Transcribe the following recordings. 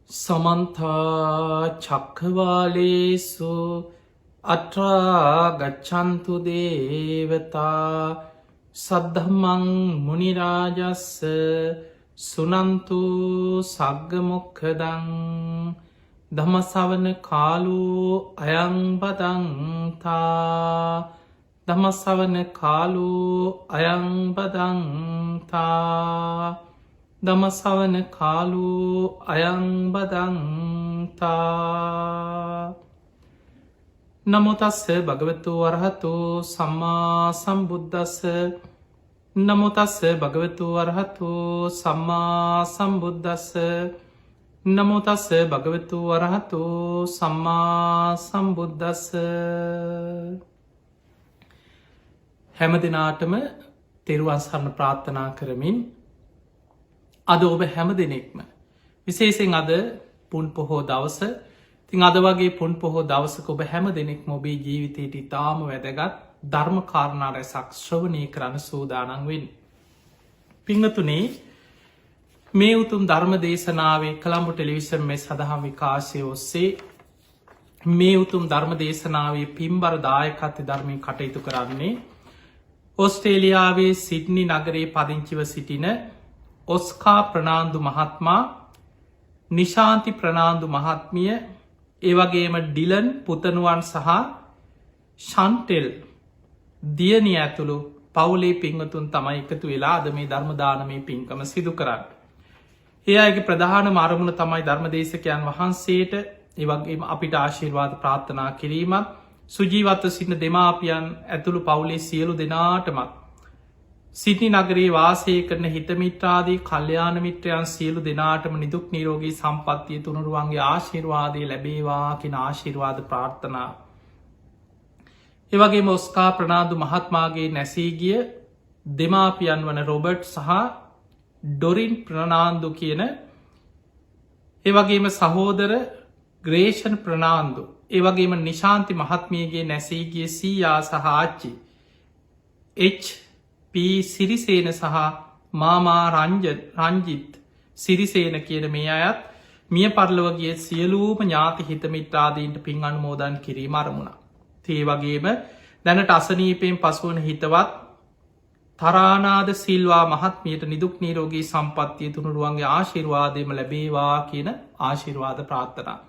සමන්තා චක්ඛවාලේසු අත්‍රා ගච්ඡන්තු දේවතා සද්ධම්මං මුනි රාජස්ස සුනන්තු සග්ග මොක්ඛදං ධම්ම ශ්‍රවණ කාලෝ අයං බදන්තා ධම්ම ශ්‍රවණ කාලෝ අයං බදන්තා ධම්ම ශ්‍රවණ කාලෝ අයං බදන්තා. නමෝ තස්ස භගවතු වරහතෝ සම්මා සම්බුද්දස්ස. නමෝ තස්ස භගවතු වරහතෝ සම්මා සම්බුද්දස්ස. නමෝ තස්ස භගවතු වරහතෝ සම්මා සම්බුද්දස්ස. හැම දිනාටම තෙරුවන් සරණ ප්‍රාර්ථනා කරමින් අද ඔබ හැම දෙනෙක්ම විශේෂෙන් අද පුන් පොහෝ දවස. තින් අද වගේ පුන් පොහෝ දවසක ඔබ හැම දෙනෙක් මොබේ ජීවිතයට ඉතාම වැදගත් ධර්ම කාරණා රැසක් ශ්‍රවණය කරන්න සූදානන් වෙන්. පිංහතුනේ මේ උතුම් ධර්ම දේශනාවේ කළම්බු ටෙලිවිෂන් මේ සඳහම් විකාශය ඔස්සේ මේ උතුම් ධර්ම දේශනාවේ පින්බර දායකත්ව ධර්මය කටයුතු කරන්නේ ඔස්ට්‍රේලියාවේ සිඩ්නි නගරයේ පදිංචිව සිටින ඔස්කා ප්‍රනාාන්දු මහත්මා, නිශාන්ති ප්‍රනාාන්දු මහත්මිය, ඒවගේම ඩිලන් පුතනුවන් සහ ශන්ටෙල් දියනි ඇතුළු පවුලේ පිංහතුන් තමයි එකතු වෙලා අද මේ ධර්මදානමය පින්කම සිදු කරන්න. ඒ අයගේ ප්‍රධාන අරමුණ තමයි ධර්මදේශකයන් වහන්සේට ඒවගේම අපිට ආශිර්වාද ප්‍රාර්ථනා කිරීමත් සුජීවත්ව සිටින දෙමාපියන් ඇතුළු පවුලේ සියලු දෙනාටමත් සිටි නගරේ වාසය කරන හිතමිත්‍රාදී කල්්‍යයාන මිත්‍රයන් සියලු දෙනාටම නිදුක් නිරෝගී සම්පත්තිය තුනුරුවන්ගේ ආශිර්වාදය ලැබේවා කියෙන ආශිර්වාද ප්‍රාර්ථනා. ඒවගේ මොස්කා ප්‍රනාාදු මහත්මාගේ නැසීගිය දෙමාපියන් වන රොබර්ට් සහ ඩොරින් ප්‍රනාාන්දු කියන ඒවගේම සහෝදර ග්‍රේෂන් ප්‍රනාාන්දු ඒවගේම නිශාන්ති මහත්මියගේ නැසීගිය සීයා සහ ආච්චි සිරිසේන සහ මාමා රංජිත් සිරිසේන කියන මේ අයත් මිය පරලවගේ සියලූම ඥාති හිතමිත්‍රාදීන්ට පින් අනුමෝදන් කිරීම අරමුණ. තේ වගේම දැනට අසනීපයෙන් පසුවන හිතවත් තරානාද සිල්වා මහත්මියට නිදුක් නීරෝගී සම්පත්තිය තුනුරුවන්ගේ ආශිර්වාදයම ලැබේවා කියන ආශිර්වාද ප්‍රාර්ථනා.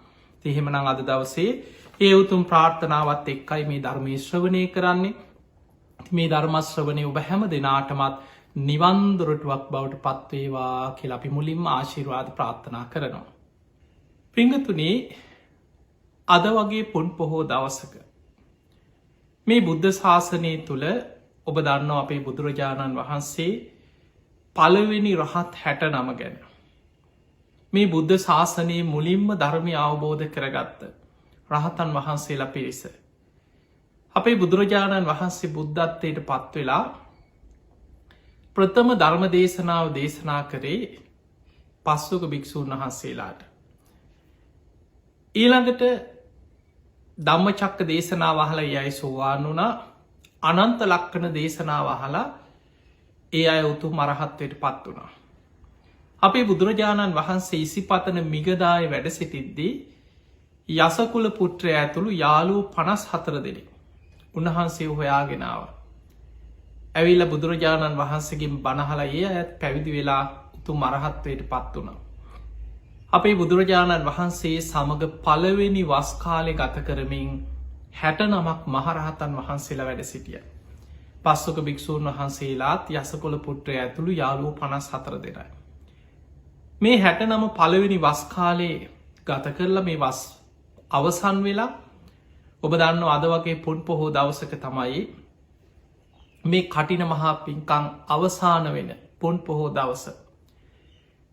තිහෙමනං අද දවසේ ඒ උතුම් ප්‍රාර්ථනාවත් එක්කයි මේ ධර්මී ශ්‍රවණය කරන්නේ. මේ ධර්මශ්‍රවනය ඔබ හැම දෙනාටමත් නිවන්දුරටුවක් බවට පත්වේවා කියල අපි මුලින්ම ආශිර්වාද ප්‍රාර්ථනා කරනවා. පිංගතුනේ අද වගේ පුන් පොහෝ දවසක මේ බුද්ධ ශාසනය තුළ ඔබ දන්න අපේ බුදුරජාණන් වහන්සේ පළවෙනි රහත් 69 ගැන මේ බුද්ධ ශාසනයේ මුලින්ම ධර්මය අවබෝධ කරගත්ත රහතන් වහන්සේලා පිරිස. අපේ බුදුරජාණන් වහන්සේ බුද්ධත්වයට පත්වෙලා ප්‍රථම ධර්ම දේශනාව දේශනා කරේ පස්වක භික්‍ෂූන් වහන්සේලාට. ඊළඟට ධම්මචක්ක දේශනාව අහලා යයි සෝවාන් වුණා. අනන්ත ලක්කන දේශනාව අහලා ඒ අය උතුම් මරහත්වයට පත් වුණා. අපේ බුදුරජාණන් වහන්සේ ඉසිපතන මිගදාය වැඩ සිටිද්දී යසකුල පුත්‍රය ඇතුළු යාලූ 54 දෙනෙක් උන්වහන්සේ හොයාගෙනාව. ඇවිල්ල බුදුරජාණන් වහන්සේගෙන් බණහල ඒ ඇත් පැවිදි වෙලා උතු මරහත්වයට පත් වුණා. අපේ බුදුරජාණන් වහන්සේ සමඟ පළවෙනි වස්කාලය ගත කරමින් 69ක් මහරහතන් වහන්සේලා වැඩ සිටිය. පස්සක භික්‍ෂූන් වහන්සේලාත් යසකොළ පුට්‍රය ඇතුළු යාලූ 54 දෙනයි. මේ 69 පළවෙනි වස්කාලේ ගත කරලා මේ වස් අවසන් වෙලා ඔබ දන්න අද වගේ පුන් පොහෝ දවසක තමයි මේ කටින මහා පින්කං අවසාන වෙන පුන් පොහෝ දවස.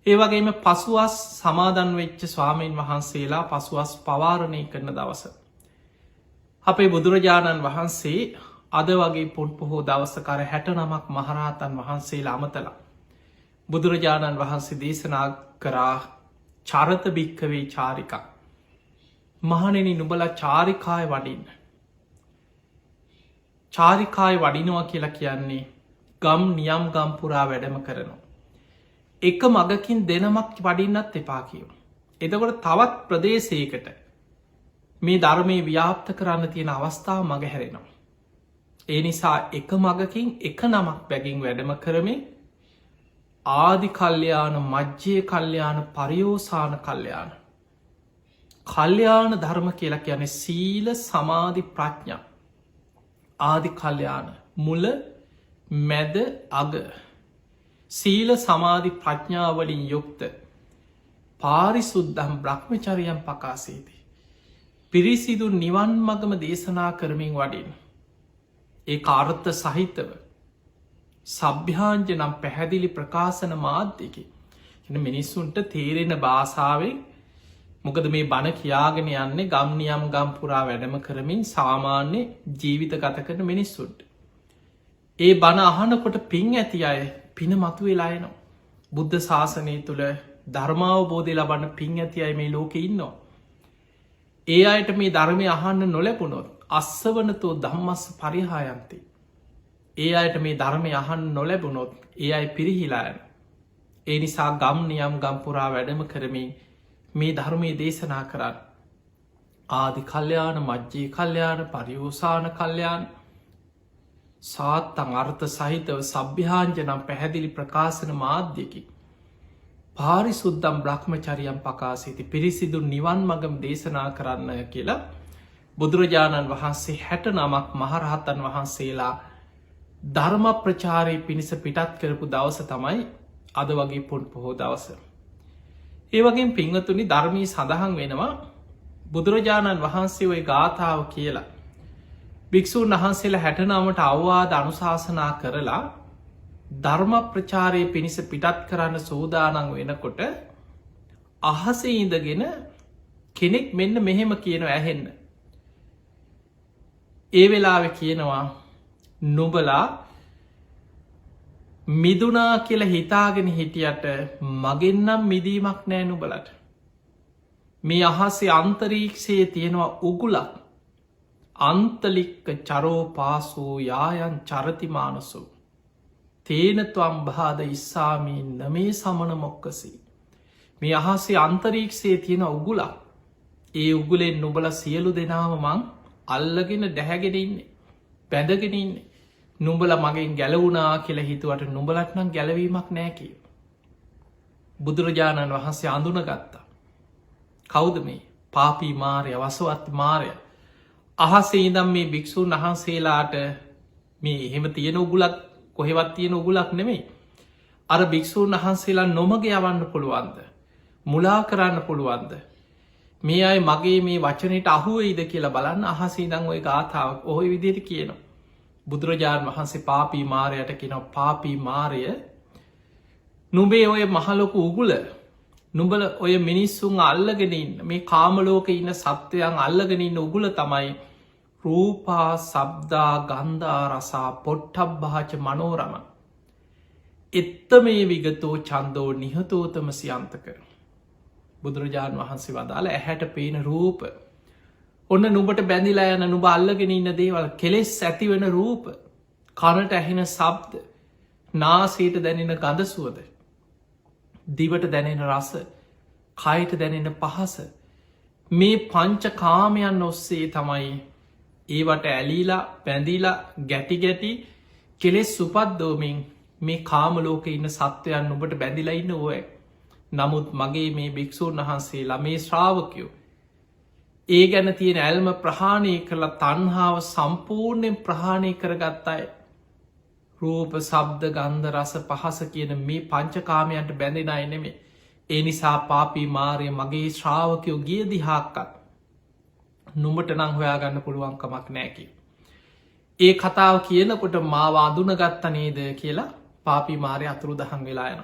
ඒවගේම පසුවස් සමාදන් වෙච්ච ස්වාමීන් වහන්සේලා පසුවස් පවාරණය කරන දවස. අපේ බුදුරජාණන් වහන්සේ අද වගේ පුන් පොහෝ දවසකර 69ක් මහරහතන් වහන්සේලා අමතලා. බුදුරජාණන් වහන්සේ දේශනා කරා චරත භික්කවේ චාරිකා. මහනෙන නුබල චාරිකාය වඩින්න. චාරිකාය වඩිනවා කියලා කියන්නේ ගම් නියම් ගම්පුරා වැඩම කරනවා. එක මගකින් දෙනමක් වඩින්නත් එපා කියව. එතකොට තවත් ප්‍රදේශයකට මේ ධර්මය ව්‍යාප්ත කරන්න තියෙන අවස්ථාව මග හැරෙනවා. ඒ නිසා එක මගකින් එක නමක් බැගින් වැඩම කරමින් ආදි කල්්‍යයාන මජ්්‍යය කල්්‍යයාන පරියෝසාන කල්්‍යයාන කල්්‍යයාන ධර්ම කියලා කියන සීල සමාධි ප්‍රඥා ආදි කල්්‍යයාන මුල මැද අග සීල සමාධි ප්‍රඥාවලින් යුක්ත පාරිසුද්දම් බ්‍රහ්මචරියම් පකාසේදී. පිරිසිදු නිවන් මගම දේශනා කරමින් වඩින්. ඒ කාර්ථ සහිතව සභ්‍යාංජ නම් පැහැදිලි ප්‍රකාශන මාධ්‍යකි එන මිනිස්සුන්ට තේරෙන භාසාාවෙන් මොකද මේ බණ කියාගෙන යන්නේ ගම්නියම් ගම්පුරා වැඩම කරමින් සාමාන්‍ය ජීවිත ගත කරන මිනිස්සුන්ට. ඒ බණ අහනකොට පින් ඇති අය පින මතු වෙලායනවා. බුද්ධ ශාසනය තුළ ධර්මාවබෝධය ලබන්න පින් ඇති අය මේ ලෝක ඉන්නවා. ඒ අයට මේ ධර්මය අහන්න නොලැබුණොත් අස්ස වනතෝ දම්මස්ස පරිහායන්ති. ඒ අයට මේ ධර්මය අහන්න නොලැබුණොත් ඒ අයි පිරිහිලායන. ඒ නිසා ගම් නියම් ගම්පුරා වැඩම කරමින් මේ ධර්මය දේශනා කරන්න. ආදි කල්්‍යයාන මජ්්‍යී කල්්‍යයාන පරියෝසාන කල්්‍යයාන සාත්තං අර්ථ සහිතව සභ්‍යාංජනම් පැහැදිලි ප්‍රකාශන මාධ්‍යකි. පාරිසුද්දම් බ්‍රහ්මචරියම් පකාසිති පිරිසිදු නිවන් මගම් දේශනා කරන්න කියලා බුදුරජාණන් වහන්සේ 69ක් මහරහතන් වහන්සේලා ධර්ම ප්‍රචාරය පිණිස පිටත් කරපු දවස තමයි අද වගේ පුන් පොහෝ දවස. ඒ වගේ පිංහතුනි ධර්මී සඳහන් වෙනවා බුදුරජාණන් වහන්සේ ඔය ගාථාව කියලා. භික්‍ෂූන් වහන්සේලා 69ට අවවාද අනුශාසනා කරලා ධර්ම ප්‍රචාරය පිණිස පිටත් කරන්න සූදානන් වෙනකොට අහසේ ඉඳගෙන කෙනෙක් මෙන්න මෙහෙම කියන ඇහෙන්න. ඒ වෙලාවෙ කියනවා නුබලා මිදුනා කියලා හිතාගෙන හිටියට මගෙන්නම් මිදීමක් නෑ නුබලට. මේ අහසේ අන්තරීක්ෂයේ තියෙනවා උගුලක් අන්තලික්ක චරෝ පාසූ යායන් චරතිමානසු තේනතුවම් භාද ඉස්සාමී නමේ සමන මොක්කසී. මේ අහසේ අන්තරීක්ෂයේ තියෙන උගුලක් ඒ උගුලෙන් නුබල සියලු දෙනාම මං අල්ලගෙන ඩැහැගෙන ඉන්නේ පැදගෙන ඉන්නේ. නුඹල මගෙන් ගැලවුනා කියලා හිතුවට නුඹලත් නම් ගැලවීමක් නෑ කිය. බුදුරජාණන් වහන්සේ අඳුන ගත්තා. කෞද මේ පාපී මාරය වසවත් මාරය අහසේ ඉදම් මේ භික්‍ෂූන් වහන්සේලාට මේ එහෙම තියෙන උගුලක් කොහෙවත් තියෙන උගුලක් නෙමෙයි. අර භික්‍ෂූන් වහන්සේලා නොමග යවන්න පුළුවන්ද. මුලා කරන්න පුළුවන්ද. මේ අයි මගේ මේ වචනයට අහුවයිද කියලා බලන්න අහසේ දං ඔය ගාථාවක් ඔහොයි විදියට කියනවා. බුදුරජාණන් වහන්සේ පාපී මාරයට කියනව පාපී මාරය නුබේ ඔය මහලොකු උගුල නුඹල ඔය මිනිස්සුන් අල්ලගෙනන්න මේ කාමලෝක ඉන්න සත්වයන් අල්ලගෙනන්න උගුල තමයි රූපා සබ්දා ගන්ධා රසා පොට්ටබ් භාච මනෝරම එත්ත මේ විගතෝ චන්දෝ නිහතෝතම සියන්ත කර. බුදුරජාණන් වහන්සේ වදාළ ඇහැට පේන රූප ඔන්න නුබට බැඳිලා යන නුබ අල්ලගෙන ඉන්න දේවල් කෙලෙස් ඇතිවෙන රූප කනට ඇහෙන සබ්ද නාසයට දැනෙන ගඳසුවද දිවට දැනෙන රස කයට දැනෙන පහස මේ පංච කාමයන් ඔස්සේ තමයි ඒවට ඇලීලා බැඳීලා ගැටි ගැටි කෙලෙස් සුපද්දෝමින් මේ කාමලෝක ඉන්න සත්වයන් නුබට බැඳිලා ඉන්න ඔය. නමුත් මගේ මේ භික්‍ෂූන් වහන්සේලා මේ ශ්‍රාවකයෝ ඒ ගැන තියෙන ඇල්ම ප්‍රහාණය කරලා තන්හාාව සම්පූර්ණයෙන් ප්‍රහාණය කරගත් අය රූප සබ්ද ගන්ධ රස පහස කියන මේ පංචකාමයන්ට බැඳෙන අයනෙමේ. ඒ නිසා පාපී මාරය මගේ ශ්‍රාවකයෝ ගිය දිහාක්කත් නුමට නං හොයාගන්න පුළුවන්කමක් නෑකි. ඒ කතාව කියනකොට මාව අඳුනගත්ත නේද කියලා පාපී මාරය අතුරු දහන් වෙලා යන.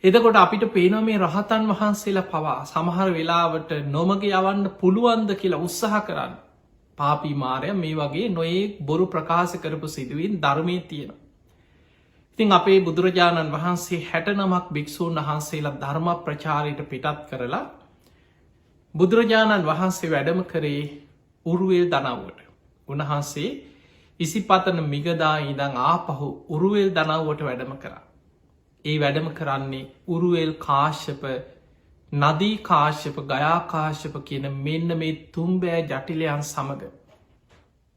එදකොට අපිට පේනො මේ රහතන් වහන්සේලා පවා සමහර වෙලාවට නොමග යවන්න පුළුවන්ද කියලා උත්සාහ කරන්න. පාපී මාරය මේ වගේ නොයේ බොරු ප්‍රකාශ කරපු සිදුවීන් ධර්මය තියෙන. ඉතින් අපේ බුදුරජාණන් වහන්සේ 69ක් භික්‍ෂූන් වහන්සේලා ධර්ම ප්‍රචාරයට පිටත් කරලා බුදුරජාණන් වහන්සේ වැඩම කරේ උරුවේල් දනව්වට. උන්වහන්සේ ඉසිපතන මිගදා ඉදං ආපහු උරුවේල් දනව්වට වැඩම කරා. ඒ වැඩම කරන්නේ උරුවේල් කාශ්‍යප නදී කාශ්‍යප ගයා කාශ්‍යප කියන මෙන්න මේ තුම්බෑ ජටිලයන් සමඟ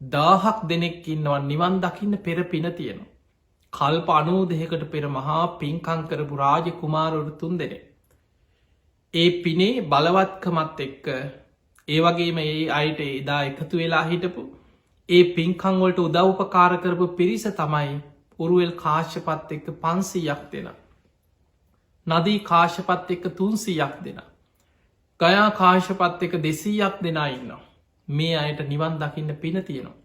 1000ක් දෙනෙක් ඉන්නවා නිවන් දකින්න පෙර පින තියෙනවා. කල්ප 92කට පෙර මහා පින්කං කරපු රාජ කුමාරවරු 3 දෙනෙක්. ඒ පිනේ බලවත්කමත් එක්ක ඒ වගේම ඒ අයට එදා එකතු වෙලා හිටපු ඒ පින්කංවලට උදව්පකාර කරපු පිරිස තමයි උරුවෙල් කාශ්‍යපත් එක්ක 500ක් දෙන. නදී කාශ්‍යපත් එක්ක 300ක් දෙන. ගයා කාශ්‍යපත් එක්ක 200ක් දෙනා ඉන්නවා. මේ අයට නිවන් දකින්න පින තියෙනවා.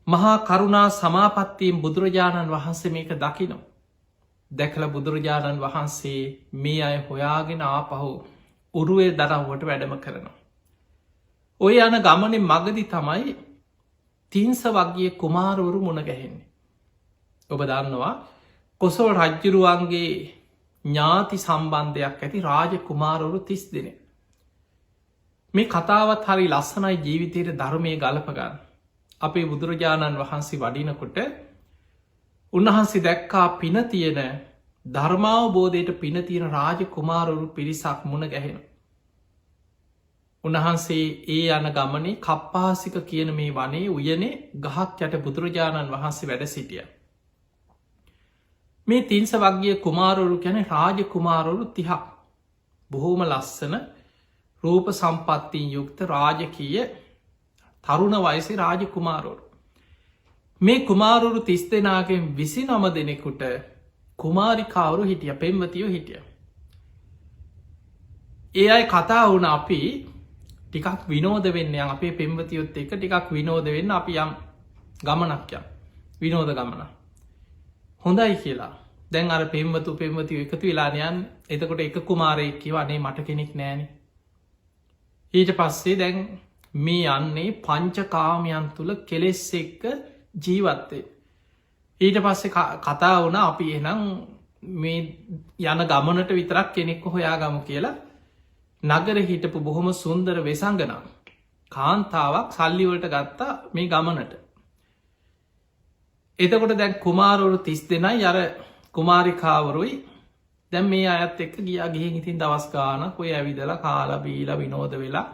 මහා කරුණා සමාපත්තියෙන් බුදුරජාණන් වහන්සේ මේක දකිනවා. දැකල බුදුරජාණන් වහන්සේ මේ අය හොයාගෙන ආපහු උරුවේ දරව්වට වැඩම කරනවා. ඔය යන ගමනේ මගදි තමයි තිංස වගේ කුමාරවරු මුණ ගැහෙන්නේ. ඔබ දන්නවා කොසල් රජ්ජුරුවන්ගේ ඥාති සම්බන්ධයක් ඇති රාජ කුමාරවරු 30 දෙනෙක්. මේ කතාවත් හරි ලස්සනයි ජීවිතයට ධර්මය ගලපගන්න. අපේ බුදුරජාණන් වහන්සේ වඩිනකොට උන්වහන්සේ දැක්කා පින තියෙන ධර්මාවබෝධයට පින තියෙන රාජ කුමාරවරු පිරිසක් මුණ ගැහෙන. උන්වහන්සේ ඒ යන ගමනේ කප්පාසික කියන මේ වනේ උයනේ ගහක් යට බුදුරජාණන් වහන්සේ වැඩ සිටිය. මේ තිංස වගේ කුමාරවරු ගැන රාජ කුමාරවරු 30ක් බොහෝම ලස්සන රූප සම්පත්තියෙන් යුක්ත රාජකීය තරුණ වයසේ රාජ කුමාරවරු. මේ කුමාරවරු 30 දෙනාගෙන් 29 දෙනෙකුට කුමාරිකාවරු හිටිය පෙම්වතියෝ හිටිය. ඒ අයි කතා වුණ අපි ටිකක් විනෝද වෙන්න අපේ පෙම්වතියොත් එක ටිකක් විනෝද වෙන්න අපි යම් ගමනක් යම් විනෝද ගමන. හොඳයි කියලා දැන් අර පෙම්වතිය එකතු වෙලානයන් එතකොට එක කුමාරයෙක් කිව අනේ මට කෙනෙක් නෑනේ. ඊට පස්සේ දැන් මේ යන්නේ පංචකාමයන් තුළ කෙලෙස් එක්ක ජීවත්තේ. ඊට පස්සේ කතා වුණ අපි එනම් මේ යන ගමනට විතරක් කෙනෙක්ක හොයාගමු කියලා නගර හිටපු බොහොම සුන්දර වෙසංගනම් කාන්තාවක් සල්ලිවලට ගත්තා මේ ගමනට. එතකොට දැන් කුමාරවරු 30 දෙනයි අර කුමාරිකාවරුයි දැන් මේ අයත් එක්ක ගියා ගිහින් ඉතින් දවස් ගානක් ඔය ඇවිදලා කාලා බීලා විනෝද වෙලා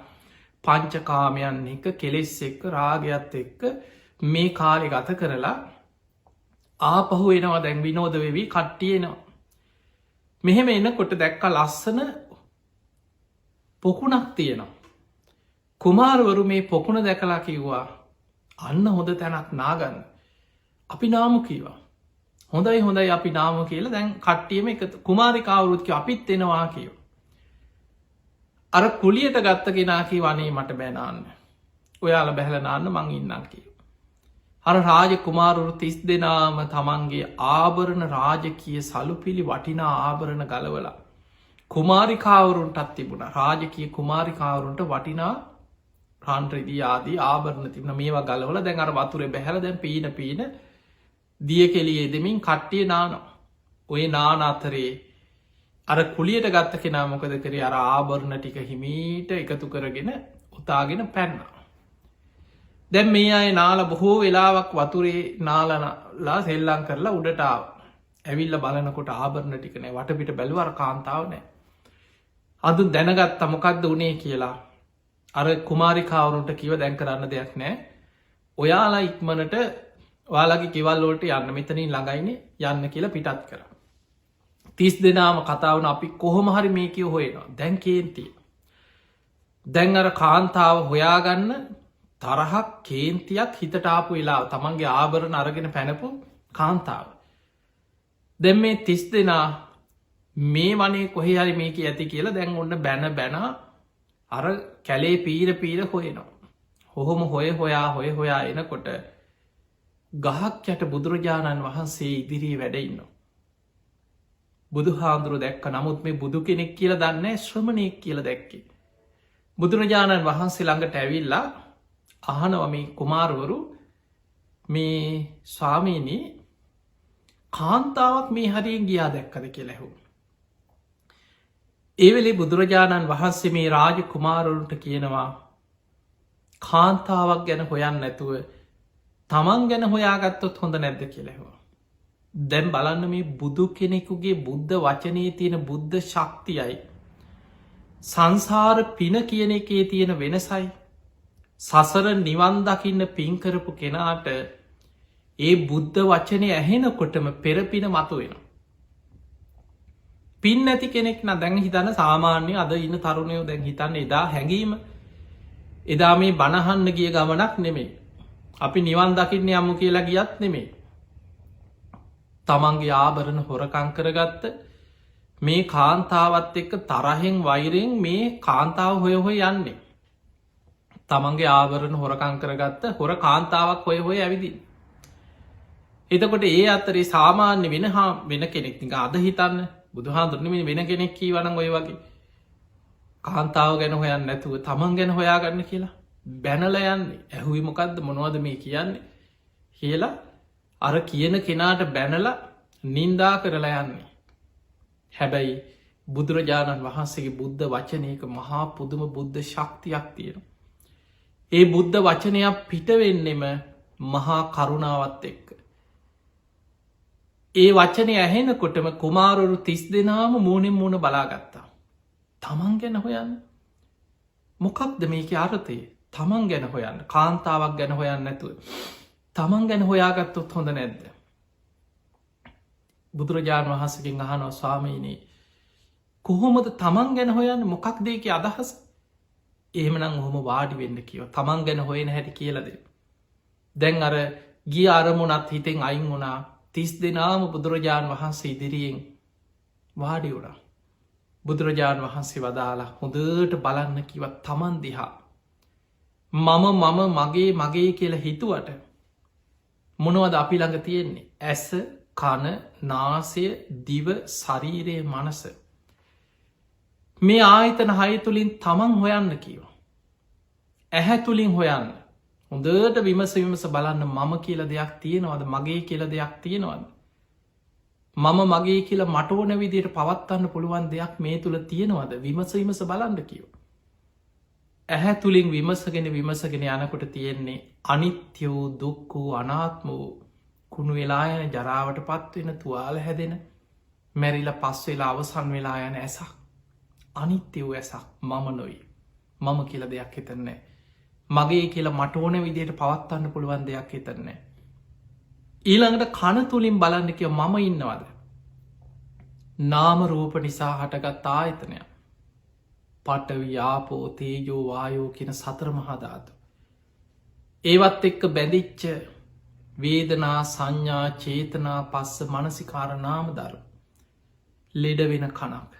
පංචකාමයන් එක කෙලෙස් එක්ක රාගයත් එක්ක මේ කාලෙ ගත කරලා ආපහු එනවා දැන් විනෝද වෙවී කට්ටියනවා. මෙහෙම එනකොට දැක්ක ලස්සන පොකුණක් තියෙනවා. කුමාරවරු මේ පොකුණ දැකලා කිව්වා අන්න හොඳ තැනක් නාගන්න. අපි නාමු කීවා. හොඳයි අපි නාම කියලා දැන් කට්ටියම එක කුමාරිකාවරුත් කිව්වා අපිත් එනවා කියෝ. අර කුලියට ගත්ත කෙනා කී වනේ මට බෑ නාන්න. ඔයාලා බැහැලා නාන්න මං ඉන්නම් කියෝ. අර රාජ කුමාරවරු 30 දෙනාම තමන්ගේ ආභරණ රාජකීය සලුපිලි වටිනා ආභරණ ගලවලා කුමාරිකාවරුන්ටත් තිබුණ රාජකීය කුමාරිකාවරුන්ට වටිනා රන් රිදී ආදී ආභරණ තිබුණ මේවා ගලවල දැන් අර වතුරේ බැහැලා දැන් පීන දිය කෙලියේ දෙමින් කට්ටිය නානවා. ඔය නාන අතරේ අර කුලියට ගත්ත කෙනා මොකද කරේ අර ආභරණ ටික හිමීට එකතු කරගෙන උතාගෙන පැන්නා. දැන් මේ අය නාලා බොහෝ වෙලාවක් වතුරේ නාලලා සෙල්ලම් කරලා උඩට ආවා. ඇවිල්ලා බලනකොට ආභරණ ටික නෑ වටපිට බැලුවා අර කාන්තාව නෑ. අදුන් දැනගත්තා මොකක්ද උනේ කියලා. අර කුමාරිකාවරුන්ට කිව්ව දැන් කරන්න දෙයක් නෑ. ඔයාලා ඉක්මනට ඔයාලගේ ගෙවල් වලට යන්න මෙතනින් ළඟයිනේ යන්න කියලා පිටත් කරා. 30 දෙනාම කතා වුණා අපි කොහොම හරි මේකේ හොයනවා. දැන් කේන්තිය. දැන් අර කාන්තාව හොයාගන්න තරහක් කේන්තියක් හිතට ආපු වෙලාව තමන්ගේ ආභරණ අරගෙන පැනපු කාන්තාව. දැන් මේ 30 දෙනා මේ වනේ කොහේ හරි මේක ඇති කියලා දැන් ඔන්න බැන අර කැලේ පීර හොයනවා. හොහොම හොයා එනකොට ගහක් යට බුදුරජාණන් වහන්සේ ඉදිරියේ වැඩ ඉන්නවා. බුදුහාඳුරු දැක්ක නමුත් මේ බුදු කෙනෙක් කියලා දන්නේ ශ්‍රමණයෙක් කියලා දැක්කේ. බුදුරජාණන් වහන්සේ ළඟට ඇවිල්ලා අහනවා මේ කුමාරවරු මේ ස්වාමීනි කාන්තාවක් මේ හරියෙන් ගියා දැක්කද කියලා ඇහුවා. ඒ වෙලේ බුදුරජාණන් වහන්සේ මේ රාජ කුමාරවරුන්ට කියනවා කාන්තාවක් ගැන හොයන්න නැතුව තමන් ගැන හොයාගත්තොත් හොඳ නැද්ද කියලා ඇහුවා. දැන් බලන්න මේ බුදු කෙනෙකුගේ බුද්ධ වචනයේ තියෙන බුද්ධ ශක්තියයි සංසාර පින කියන එකේ තියෙන වෙනසයි. සසර නිවන් දකින්න පින් කරපු කෙනාට ඒ බුද්ධ වචනය ඇහෙනකොටම පෙරපින මතු වෙන. පින් නැති කෙනෙක් න දැන් හිතන සාමාන්‍ය අද ඉන්න තරුණයෝ දැන් හිතන්න එදා හැඟීම එදා මේ බණහන්න ගිය ගමනක් නෙමේ. අපි නිවන් දකින්න යමු කියලා ගියත් නෙමේ. තමන්ගේ ආභරණ හොරකං කරගත්ත මේ කාන්තාවත් එක්ක තරහෙන් වෛරෙන් මේ කාන්තාව හොය හොය යන්නේ. තමන්ගේ ආවරණ හොරකං කරගත්ත හොර කාන්තාවක් හොය හොය ඇවිදි. එතකොට ඒ අතරේ සාමාන්‍ය වෙන වෙන කෙනෙක් නික අද හිතන්න බුදුහාදුරනම වෙන කෙනෙක් කී වන ඔය වගේ කාන්තාව ගැන හොයන්න නැතුව තමන් ගැන හොයාගන්න කියලා බැනල යන්නේ ඇහුයි මොකක්ද මොනවද මේ කියන්නේ කියලා අර කියන කෙනාට බැනල නින්දා කරලා යන්නේ. හැබැයි බුදුරජාණන් වහන්සේගේ බුද්ධ වචනයක මහා පුදුම බුද්ධ ශක්තියක් තියෙන. ඒ බුද්ධ වචනයක් පිටවෙන්නෙම මහා කරුණාවත් එක්ක. ඒ වචනය ඇහෙනකොටම කුමාරවරු 30 දෙනාම මූුණෙන් මූුණ බලාගත්තා. තමන් ගැන හොයන්න මොකක්ද මේක අරතය තමන් ගැන හොයන්න කාන්තාවක් ගැන හොයන්න නැතුව තමන් ගැන හොයාගත්තොත් හොඳ නැද්ද. බුදුරජාණන් වහන්සකින් අහනෝ ස්වාමීනී කොහොමද තමන් ගැන හොයන්න මොකක් දෙක අදහස එහෙමනම් ඔහොම වාඩි වෙන්න කියව තමන් ගැන හොයන හැටි කියලද. දැන් අර ගිය අරමුණත් හිතෙන් අයින් වුණා 30 දෙනාම බුදුරජාණන් වහන්සේ ඉදිරියෙන් වාඩි වුණා. බුදුරජාණන් වහන්සේ වදාලා හොඳට බලන්න කිවත් තමන් දිහා. මම මගේ කියලා හිතුවට මොනවද අපි ළඟ තියෙන්නේ ඇස කන නාසය දිව ශරීරය මනස. මේ ආයතන හය තුළින් තමන් හොයන්න කියව. ඇහැ තුළින් හොයන්න හොඳට විමස බලන්න මම කියල දෙයක් තියෙනවද මගේ කියල දෙයක් තියෙනවද. මම මගේ කියලා මට ඕන විදියට පවත්වන්න පුළුවන් දෙයක් මේ තුළ තියෙනවද විමස බලන්න කියව. ඇහැ තුළින් විමසගෙන යනකොට තියෙන්නේ අනිත්‍ය වූ දුක් වූ අනාත්ම වූ කුණු වෙලා යන ජරාවට පත්වෙන තුවාල හැදෙන මැරිල පස් වෙලා අවසන් වෙලා යන ඇසක් අනිත්‍ය වූ ඇසක් මම නොයි මම කියල දෙයක් හිතන්නේ. මගේ කියලා මට ඕන විදියට පවත්වන්න පුළුවන් දෙයක් හිතන්නේ. ඊළඟට කන තුළින් බලන්න කිය මම ඉන්නවද. නාම රූප නිසා හටගත් ආයතනය පට ව්‍යාපෝ තේජෝ වායෝ කියන සතර මහාධාතු. ඒවත් එක්ක බැඳිච්ච වේදනා සංඥා චේතනා පස්ස මනසිකාරනාම දරු ලෙඩ වෙන කනක්.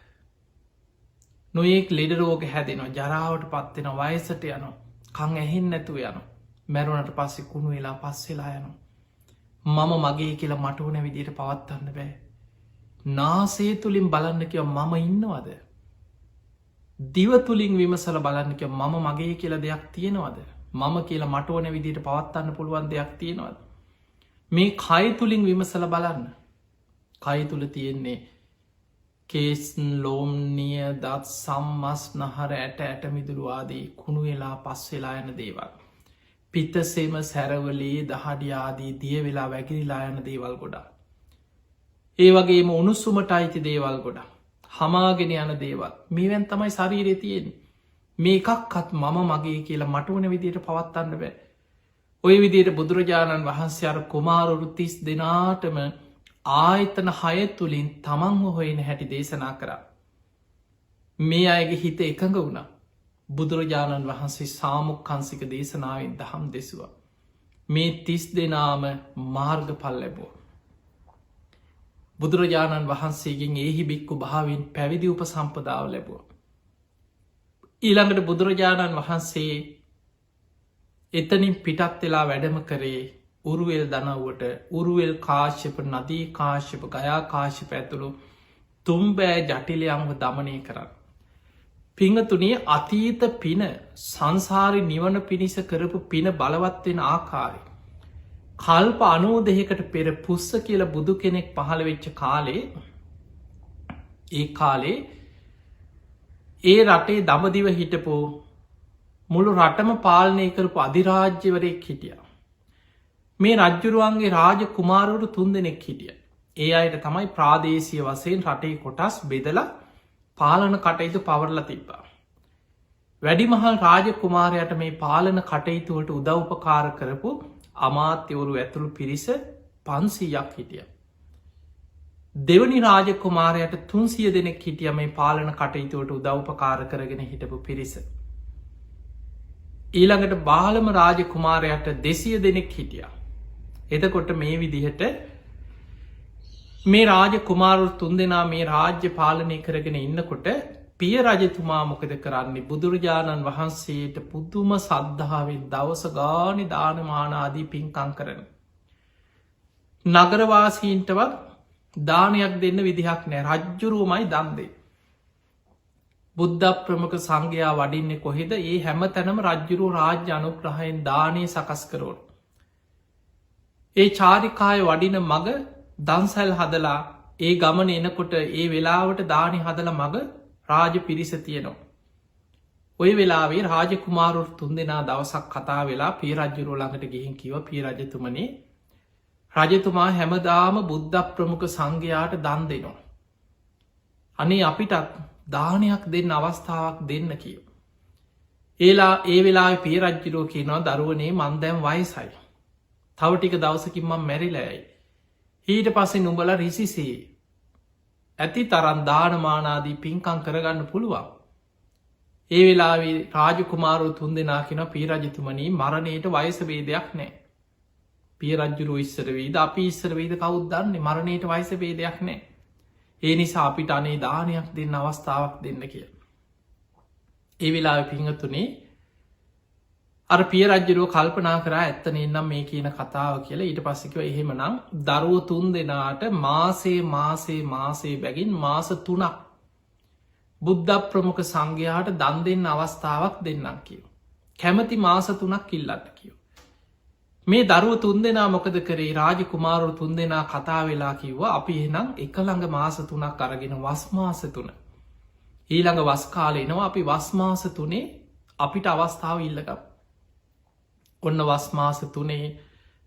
නොයෙක් ලෙඩ රෝග හැදෙනවා ජරාවට පත්වෙන වයසට යනවා කං ඇහෙන් නැතුව යන මැරුණට පස්සෙ කුණු වෙලා පස් වෙලා යනවා. මම මගේ කියලා මට ඕන විදියට පවත්වන්න බෑ. නාසේ තුළින් බලන්න කියව මම ඉන්නවද. දිව තුළින් විමසල බලන්න කියව මම මගේ කියල දෙයක් තියෙනවද. මම කියලා මට ඕන විදියට පවත්වන්න පුළුවන් දෙයක් තියෙනවද. මේ කය තුළින් විමසල බලන්න. කය තුළ තියෙන්නේ කේස්න් ලෝම්නිය දත් සම්මස් නහර ඇට ඇටමිදුළුවාදී කුණු වෙලා පස් වෙලා යන දේවල්. පිත්තසේම සැරවලේ දහඩියාදී දිය වෙලා වැකිරිලා යන දේවල් ගොඩා. ඒ වගේම උණුස්සුමට අයිති දේවල් ගොඩා. හමාගෙන යන දේවල් මේවැන් තමයි ශරීරය තියෙන් මේ එකක්කත් මම මගේ කියලා මට වන විදියට පවත්වන්න බෑ. ඔය විදියට බුදුරජාණන් වහන්සේ අර කුමාරවරු 30 දෙනාටම ආයතන හය තුළින් තමන්ව හොයන හැටි දේශනා කරා. මේ අයගේ හිත එකඟ වුණා. බුදුරජාණන් වහන්සේ සාමුක්කන්සික දේශනාවෙන් දහම් දෙසවා. මේ 30 දෙනාම මාර්ග පල් ලැබෝ. බුදුරජාණන් වහන්සේගෙන් ඒහි බික්කු භාවින් පැවිදි උප සම්පදාව ලැබුව. ඊළඟට බුදුරජාණන් වහන්සේ එතනින් පිටත් වෙලා වැඩම කරේ උරුවෙල් දනව්වට උරුවෙල් කාශ්‍යප නදී කාශ්‍යප ගයා කාශ්‍යප ඇතුළු තුම්බෑ ජටිලයංව දමනය කරන්න. පිංහතුනේ අතීත පින සංසාරි නිවන පිණිස කරපු පින බලවත්වෙන ආකාරය. කල්ප 92කට පෙර පුස්ස කියල බුදු කෙනෙක් පහළ වෙච්ච කාලේ ඒ කාලේ ඒ රටේ දමදිව හිටපු මුළු රටම පාලනය කරපු අධිරාජ්‍යවරයෙක් හිටිය. මේ රජ්ජුරුවන්ගේ රාජ කුමාරවරු 3 දෙනෙක් හිටිය. ඒ අයට තමයි ප්‍රාදේශය වසයෙන් රටේ කොටස් බෙදල පාලන කටයුතු පවරලා තිබ්බා. වැඩිමහල් රාජකුමාරයට මේ පාලන කටයුතුවට උදව්පකාර කරපු අමාත්‍යවරු ඇතුළු පිරිස 500ක් හිටිය. දෙවනි රාජකුමාරයට 300 දෙනෙක් හිටිය මේ පාලන කටයුතුවට උදව්පකාර කරගෙන හිටපු පිරිස. ඊළඟට බාලම රාජකුමාරයට 200 දෙනෙක් හිටිය. එතකොට මේ විදිහට මේ රාජ කුමාරු 3 දෙනා මේ රාජ්‍ය පාලනය කරගෙන ඉන්නකොට පිය රජතුමා මොකද කරන්නේ බුදුරජාණන් වහන්සේට පුදුම සද්ධාවෙන් දවස ගානි දානමානාදී පින්කං කරන. නගරවාසීන්ටවත් දානයක් දෙන්න විදිහක් නෑ රජ්ජුරුවමයි දන්දේ. බුද්ධ ප්‍රමුඛ සංඝයා වඩින්නේ කොහෙද ඒ හැම තැනම රජ්ජුරුව රාජ්‍ය අනුග්‍රහයෙන් දානය සකස් කරෝන්. ඒ චාරිකාය වඩින මග දන්සැල් හදලා ඒ ගමන එනකොට ඒ වෙලාවට දානි හදල මග රාජ පිරිස තියනවා. ඔය වෙලාවේ රාජකුමාරුර් 3 දෙනා දවසක් කතා වෙලා පිය රජ්ජුරුව ළඟට ගිහින් කිව පිය රජතුමනේ රජතුමා හැමදාම බුද්ධ ප්‍රමුඛ සංඝයාට දන් දෙනවා. අනේ අපිටත් දානයක් දෙන්න අවස්ථාවක් දෙන්න කියව. ඒ වෙලා පිය රජ්ජුරුව කියනවා දරුවනේ මන්දැම් වයසයි. තව ටික දවසකින් මං මැරිලෑයි. ඊට පස්සේ නුඹල රිසිසේ ඇති තරන් දානමානාදී පින්කං කරගන්න පුළුවන්. ඒ වෙලාවේ රාජකුමාරු 3 දෙනා කියෙන පිය රජතුමනී මරණයට වයස වේදයක් නෑ. පිය රජ්ජුරුව ඉස්සර වීද අපි ඉස්සර වීද කවුද්දන්නේ මරණයට වයස වේදයක් නෑ. ඒ නිසා අපිට අනේ දානයක් දෙන්න අවස්ථාවක් දෙන්න කිය. ඒ වෙලාව පිංහතුනේ අර පිය රජ්ජුරුව කල්පනා කරා ඇත්තනේ නම් මේ කියන කතාව කියලා ඊට පස්සිකව එහෙම නම් දරුව 3 දෙනාට මාසේ බැගින් මාස 3ක් බුද්ධ ප්‍රමුඛ සංඝයාට දන් දෙන්න අවස්ථාවක් දෙන්නම් කියව. කැමති මාස 3ක් ඉල්ලන්න කියව. මේ දරුව 3 දෙනා මොකද කරේ රාජකුමාරු 3 දෙනා කතා වෙලා කිව්වා අපි එහෙනම් එක ළඟ මාස 3ක් අරගෙන වස් මාස 3 ඊළඟ වස් කාලේ එනවා අපි වස් මාස 3 අපිට අවස්ථාව ඉල්ලගමු. ඔන්න වස් මාස 3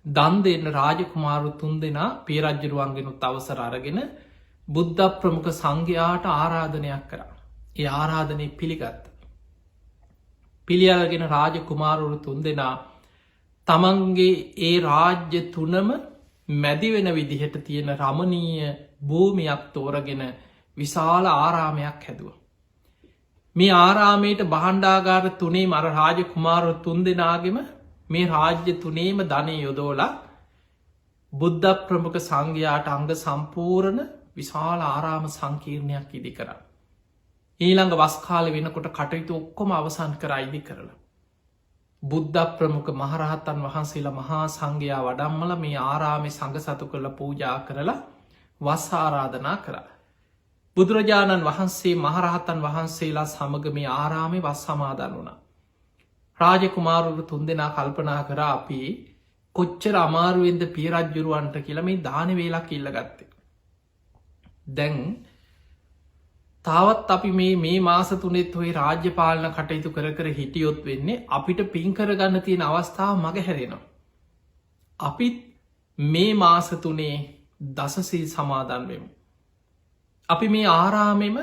දන් දෙන්න රාජකුමාරු 3 දෙනා පිය රජ්ජුරුවන්ගෙනුත් අවසර අරගෙන බුද්ධ ප්‍රමුඛ සංඝයාට ආරාධනයක් කරා. ඒ ආරාධනය පිළිගත්ත. පිළිඅරගෙන රාජකුමාරුරු 3 දෙනා තමන්ගේ ඒ රාජ්‍ය 3ම මැදි වෙන විදිහට තියෙන රමණීය භූමියක් තෝරගෙන විශාල ආරාමයක් හැදුව. මේ ආරාමයට බහන්්ඩාගාර 3 මර රාජකුමාරු 3 දෙනාගෙම මේ රාජ්‍ය 3ම ධනය යොදෝලා බුද්ධ ප්‍රමුඛ සංඝයාට අංග සම්පූර්ණ විශාල ආරාම සංකීර්ණයක් ඉදි කරා. ඊළඟ වස්කාල වෙනකොට කටයුතු ඔක්කොම අවසන් කර ඉදි කරලා. බුද්ධ ප්‍රමුඛ මහරහත්තන් වහන්සේලා මහා සංඝයා වඩම්මල මේ ආරාමේ සංඝ සතු කරල පූජා කරලා වස් ආරාධනා කරා. බුදුරජාණන් වහන්සේ මහරහත්තන් වහන්සේලා සමග මේ ආරාමේ වස් සමාදන් වුණා. රාජකුමාරුරු 3 දෙනා කල්පනා කර අපි කොච්චර අමාරුවෙන්ද පිය රජ්ජුරුවන්ට කියලා මේ දාන වේලක් ඉල්ලගත්තේ. දැන් තාවත් අපි මේ මාස 3ත් ඔය රාජ්‍ය පාලන කටයුතු කර හිටියොත් වෙන්නේ අපිට පින්කර ගන්න තියෙන අවස්ථාව මග හැරෙනවා. අපිත් මේ මාස 3 දසසිල් සමාදන් වෙමු. අපි මේ ආරාමෙම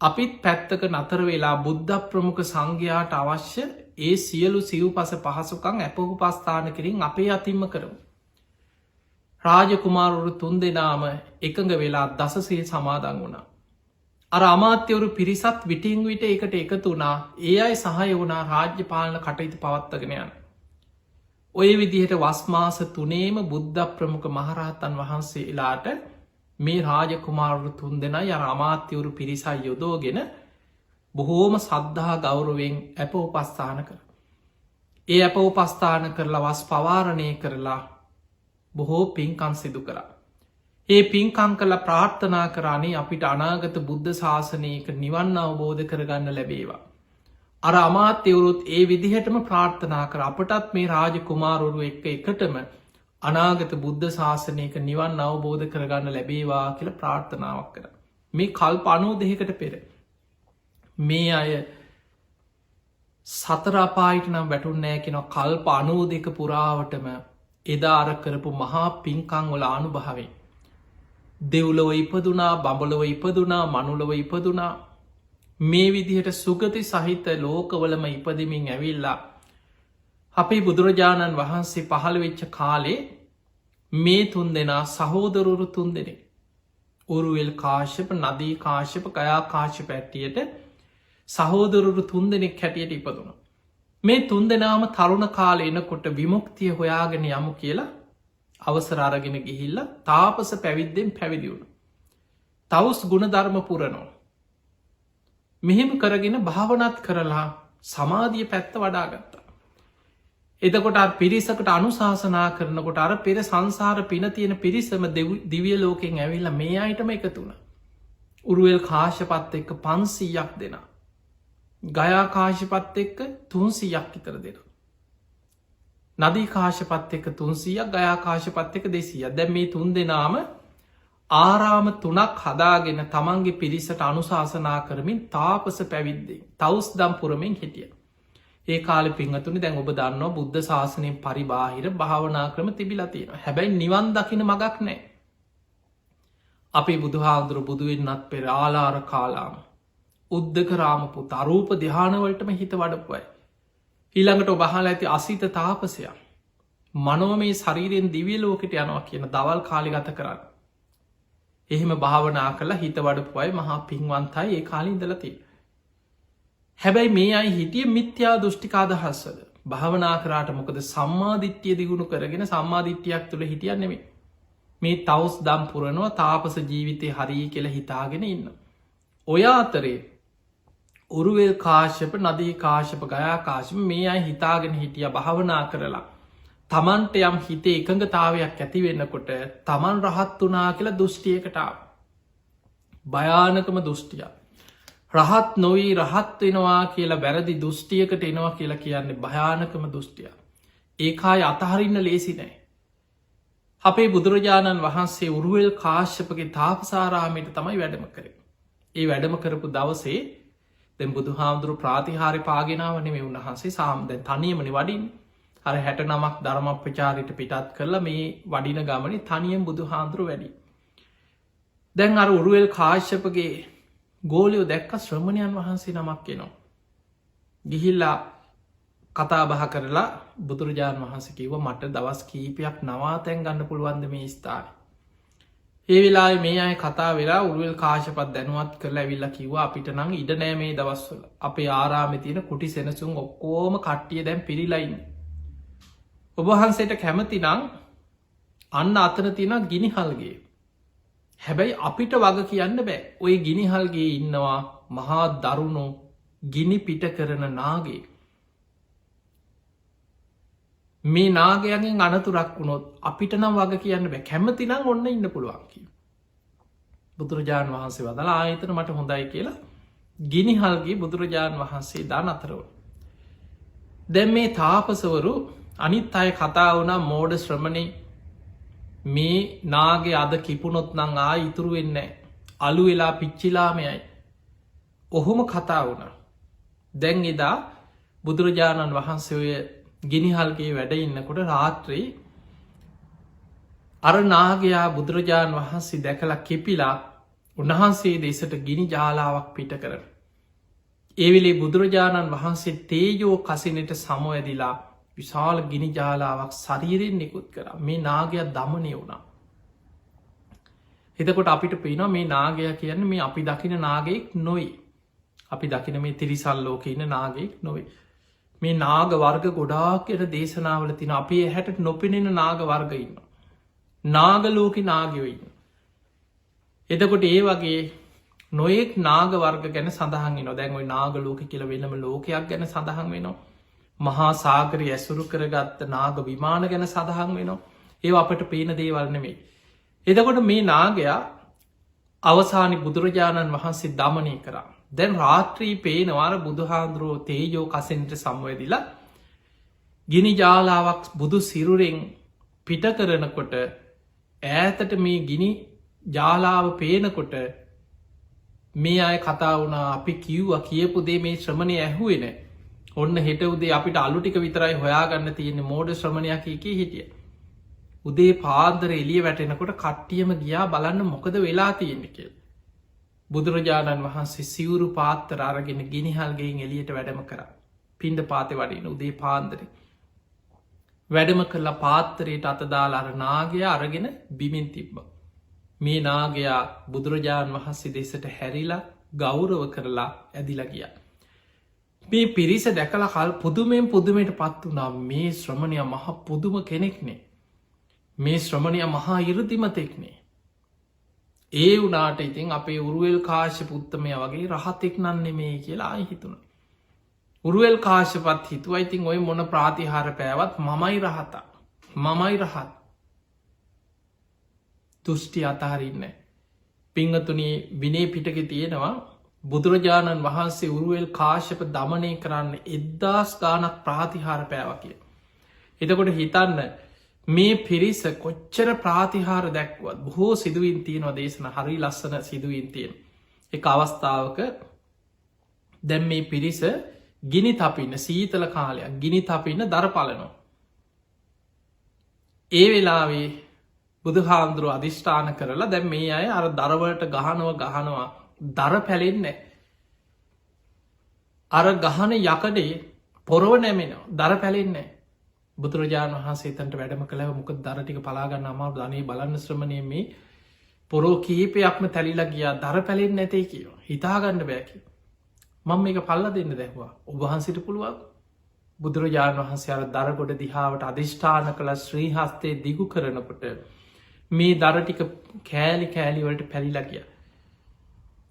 අපිත් පැත්තක නතර වෙලා බුද්ධ ප්‍රමුඛ සංඝයාට අවශ්‍ය ඒ සියලු සිව්පස පහසුකම් අපෝපස්ථාන කිරින් අපේ අතින්ම කරමු. රාජකුමාරුරු 3 දෙනාම එකඟ වෙලා දසසිල් සමාදන් වුණා. අර අමාත්‍යවරු පිරිසත් විටින් විට එකට එකතු වුණා ඒ අයි සහය වුණා රාජ්‍ය පාලන කටයුතු පවත්වගෙන යන. ඔය විදිහට වස්මාස 3ම බුද්ධ ප්‍රමුඛ මහරහතන් වහන්සේලාට මේ රාජකුමාරුරු 3 දෙනා යර අමාත්‍යවරු පිරිසයි යොදෝගෙන බොහෝම සද්ධහා ගෞරවෙන් ඇප උපස්ථාන කර. ඒ ඇප උපස්ථාන කරලා වස් පවාරණය කරලා බොහෝ පින්කන් සිදු කරා. ඒ පින්කං කල ප්‍රාර්ථනා කරන්නේ අපිට අනාගත බුද්ධ ශාසනයක නිවන් අවබෝධ කරගන්න ලැබේවා. අර අමාත්‍යවරුත් ඒ විදිහටම ප්‍රාර්ථනා කර අපටත් මේ රාජකුමාරුරු එකටම අනාගත බුද්ධ ශාසනයක නිවන් අවබෝධ කරගන්න ලැබේවා කියල ප්‍රාර්ථනාවක් කර. මේ කල්ප 92කට පෙර. මේ අය සතරාපායිට නම් වැටුන්නෑ කෙන කල්ප 92 පුරාවටම එදා අර කරපු මහා පින්කං වල අනුභාවෙන්. දෙව්ලොව ඉපදුනා බඹලොව ඉපදුනා මනුලොව ඉපදුනා මේ විදිහට සුගති සහිත ලෝකවලම ඉපදමින් ඇවිල්ලා අපේ බුදුරජාණන් වහන්සේ පහළ වෙච්ච කාලේ මේ තුන් දෙනා සහෝදරුරු තුන් දෙනෙ උරුවෙල් කාශ්‍යප නදී කාශ්‍යප ගයා කාශ්‍යප ඇට්ටියට සහෝදරුරු තුන් දෙනෙක් හැටියට ඉපදුණ. මේ තුන් දෙනාම තරුණ කාල එනකොට විමුක්තිය හොයාගෙන යමු කියලා අවසර අරගෙන ගිහිල්ල තාපස පැවිද්දෙන් පැවිදිවුණ. තවස් ගුණධර්ම පුරනෝ. මෙහෙම කරගෙන භාවනත් කරලා සමාධිය පැත්ත වඩාගත්තා. එතකොට පිරිසකට අනුශාසනා කරනකොට අර පෙර සංසාර පින තියෙන පිරිසම දිවිය ලෝකෙන් ඇවිල්ල මේ අයටම එකතුුණ. උරුවල් කාශපත් එක්ක 500ක් දෙනා. ගයා කාශපත් එක්ක 300ක් ඉතර දෙෙන. නදී කාශපත් එක 300ක් ගයා කාශපත් එක 200 දැ මේ තුන් දෙනාම ආරාම තුනක් හදාගෙන තමන්ගේ පිරිසට අනුශාසනා කරමින් තාපස පැවිද්දේ තවස් දම් පුරමින් හිටිය. ඒ කාල පිංහතුනි දැන් ඔබ දන්නවා බුද්ධ ශාසනයෙන් පරිබාහිර භාවනා ක්‍රම තිබිලතියෙන හැබැයි නිවන් දකින මගක් නෑ. අපේ බුදුහාදුරු බුදුවෙන්නත් පෙර ආලාර කාලාම උද්ධක රාමපු තරූප දිහානවලටම හිත වඩපුයි. ඊළඟට ඔබහල ඇති අසිත තාපසයක් මනෝ මේ ශරීරයෙන් දිවියලෝකට යනවා කියන දවල් කාලි ගත කරන්න. එහෙම භාවනා කළ හිත වඩපුයි මහා පින්වන්තයි ඒ කාලි ඉදලතිී. හැබැයි මේ අයි හිටිය මිත්‍යා දෘෂ්ටිකාදහස්සද භාවනා කරාට මොකද සම්මාධිත්‍යය දිගුණු කරගෙන සම්මාධිත්‍යයක් තුළ හිටියන්නෙමේ මේ තවස් දම් පුරනවා තාපස ජීවිතය හරී කියල හිතාගෙන ඉන්න. ඔය අතරේ උරුවල් කාශ්‍යප නදී කාශප ගයා කාශප මේ අයි හිතාගෙන හිටිය භාවනා කරලා තමන්ට යම් හිතේ එකඟතාවයක් ඇතිවෙන්නකොට තමන් රහත් වනා කියලා දෘෂ්ටියකටාව භයානකම දෘෂ්ටිය රහත් නොවී රහත් වෙනවා කියලා බැරදි දෘෂ්ටියකට එනවා කියලා කියන්නේ භයානකම දෘෂ්ටිය. ඒකායි අතහරින්න ලේසි නෑ. අපේ බුදුරජාණන් වහන්සේ උරුවල් කාශ්‍යපගේ තාපසාරාමයට තමයි වැඩම කරේ. ඒ වැඩම කරපු දවසේ දැන් බුදු හාමුදුරු ප්‍රාතිහාරි පාගෙනාවන මේ උන්වහන්සේ සාම්දැන් තනියමනි වඩින් අර 69ක් ධර්මප්‍රචාරයට පිටත් කරලා මේ වඩින ගමනි තනියම් බුදු හාමුදුරු වැඩි. දැන් අර උරුවල් කාශ්‍යපගේ ගෝලයෝ දැක්ක ශ්‍රමණයන් වහන්සේ නමක් එනවා. ගිහිල්ලා කතා බහ කරලා බුදුරජාණන් වහන්සේ කිව මට දවස් කීපයක් නවාතැන් ගන්න පුළුවන්ද මේ ස්ථාන. ඒ වෙලා මේ අය කතා වෙලා උරුවල් කාශපත් දැනුවත් කරලා ඇවිල්ල කිවවා අපිට නං ඉඩ නෑ මේ දවස්වල අපේ ආරාමෙ තියෙන කුටි සෙනසුන් ඔක්කෝම කට්ටිය දැන් පිරිලයින්න. ඔබහන්සේට කැමති නං අන්න අතන තියෙන ගිනිහල්ගේ. හැබැයි අපිට වග කියන්න බෑ ඔය ගිනිහල්ගේ ඉන්නවා මහා දරුණු ගිනි පිට කරන නාගේ. මේ නාගයගෙන් අනතුරක් වුණොත් අපිට නම් වග කියන්න බෑ කැමති නම් ඔන්න ඉන්න පුළුවන්කි. බුදුරජාණන් වහන්සේ වදලා ආයතන මට හොඳයි කියලා ගිනිහල්ගේ බුදුරජාණන් වහන්සේ දා අතරව. දැන් මේ තාපසවරු අනිත් අය කතා වුණා මෝඩ ශ්‍රමණය මේ නාගේ අද කිපුණොත් නං ආ ඉතුරු වෙන්න අලු වෙලා පිච්චිලාමයයි. ඔහොම කතා වුණ. දැන් එදා බුදුරජාණන් වහන්සේ ඔය ගිනිහල්ගේ වැඩ ඉන්නකොට රාත්‍රී අර නාගයා බුදුරජාණන් වහන්සේ දැකලා කෙපිලා උන්වහන්සේ දෙසට ගිනි ජාලාවක් පිට කරන. ඒවිලේ බුදුරජාණන් වහන්සේ තේජෝ කසිනට සමවැදිලා විශාල ගිනි ජාලාවක් ශරීරයෙන් නිකුත් කර මේ නාගයක් දමනය වුණා. එතකොට අපිට පේනවා මේ නාගය කියන්න මේ අපි දකින නාගෙක් නොයි. අපි දකින මේ තිරිසල් ලෝක ඉන්න නාගෙක් නොවේ. මේ නාග වර්ග ගොඩාක් එර දේශනාවල තින අපේ හැට නොපෙනෙන නාග වර්ගඉන්න. නාගලෝක නාගවඉන්න. එතකොට ඒ වගේ නොයෙක් නාග වර්ග ගැන සඳහන් නොදැන්වයි නාගලෝක කියල වෙනම ලෝකයක් ගැන සඳහන් වෙනවා. මහා සාගරය ඇසුරු කරගත්ත නාග විමාන ගැන සඳහන් වෙනවා. ඒ අපට පේන දේවල් නෙමෙයි. එතකොට මේ නාගයා අවසානි බුදුරජාණන් වහන්සේ දමනය කරා. දැන් රාත්‍රී පේනවාර බුදුහාන්දුරුවෝ තේජෝ කසෙන්ට සම්වැදිලා ගිනි ජාලාවක් බුදු සිරුරෙන් පිට කරනකොට ඈතට මේ ගිනි ජාලාව පේනකොට මේ අය කතා වුණා අපි කිව්ව කියපු දේ මේ ශ්‍රමණය ඇහුවෙන ඔන්න හෙට උදේ අපිට අලුටික විතරයි හොයාගන්න තියෙන්නේ මෝඩ ශ්‍රමණයක් එකේ හිටිය. උදේ පාන්දර එලිය වැටෙනකොට කට්ටියම ගියා බලන්න මොකද වෙලා තියෙන්නේ කියලා. බුදුරජාණන් වහන්සේ සිවුරු පාත්තර අරගෙන ගිනිහල්ගෙන් එලියට වැඩම කර පින්ඩ පාතෙ වඩින උදේ පාන්දර වැඩම කරලා පාත්තරයට අතදාල අර නාගය අරගෙන බිමින් තිබ්බ. මේ නාගයා බුදුරජාණන් වහන්සේ දෙසට හැරිලා ගෞරව කරලා ඇදිල ගිය. මේ පිරිස දැකල කල් පුදුමෙන් පුදුමයට පත් වනා මේ ශ්‍රමණය මහ පුදුම කෙනෙක්නේ. මේ ශ්‍රමණය මහා ඉරදිමතෙක්නේ. ඒ වනාට ඉතින් අපේ උරුවල් කාශ්‍ය පුත්තමය වගේ රහතෙක් නන්නේ මේ කියලා හිතුන. උරුවල් කාශ්‍යපත් හිතුව ඉතින් ඔය මොන ප්‍රාතිහාර පෑවත් මමයි රහතා මමයි රහත් තුෂ්ටි අතහරින්න. පිංහතුනී විනේ පිටක තියෙනවා බුදුරජාණන් වහන්සේ උරුවල් කාශ්‍යප දමනය කරන්න 1000 ගානක් ප්‍රාතිහාර පෑව කිය. එතකොට හිතන්න මේ පිරිස කොච්චර ප්‍රාතිහාර දැක්වත් බොහෝ සිදුවින් තියෙනවා දේශන හරි ලස්සන සිදුවින් තියෙන. එක අවස්ථාවක දැම් මේ පිරිස ගිනි තපින්න සීතල කාලයක් ගිනි තපින්න දර පලනවා. ඒ වෙලාවේ බුදු හාමුදුරුව අධිෂ්ඨාන කරලා දැම් මේ අය අර දරවලට ගහනවා දර පැලෙන්නේ. අර ගහන යකඩේ පොරව නැමෙනවා දර පැලෙන්නේ. බුදුරජාණන් වහන්සේ තන්ට වැඩම කළව මොක දරටික පලාගන්න අමා ධනය බලන්න ශ්‍රමණය මේ පොරෝ කීපයක්ම තැලිලා ගියා දර පැලෙන් නැතේ කියව හිතාගන්න බෑකි. මං මේක පල්ල දෙන්න දැහවා ඔබහන්සිට පුළුවන් බුදුරජාණන් වහන්සේ අර දරගොඩ දිහාාවට අධිෂ්ඨාන කළ ශ්‍රී හස්තේ දිගු කරනකොට මේ දරටික කෑලි කෑලිවලට පැලිලා ගිය.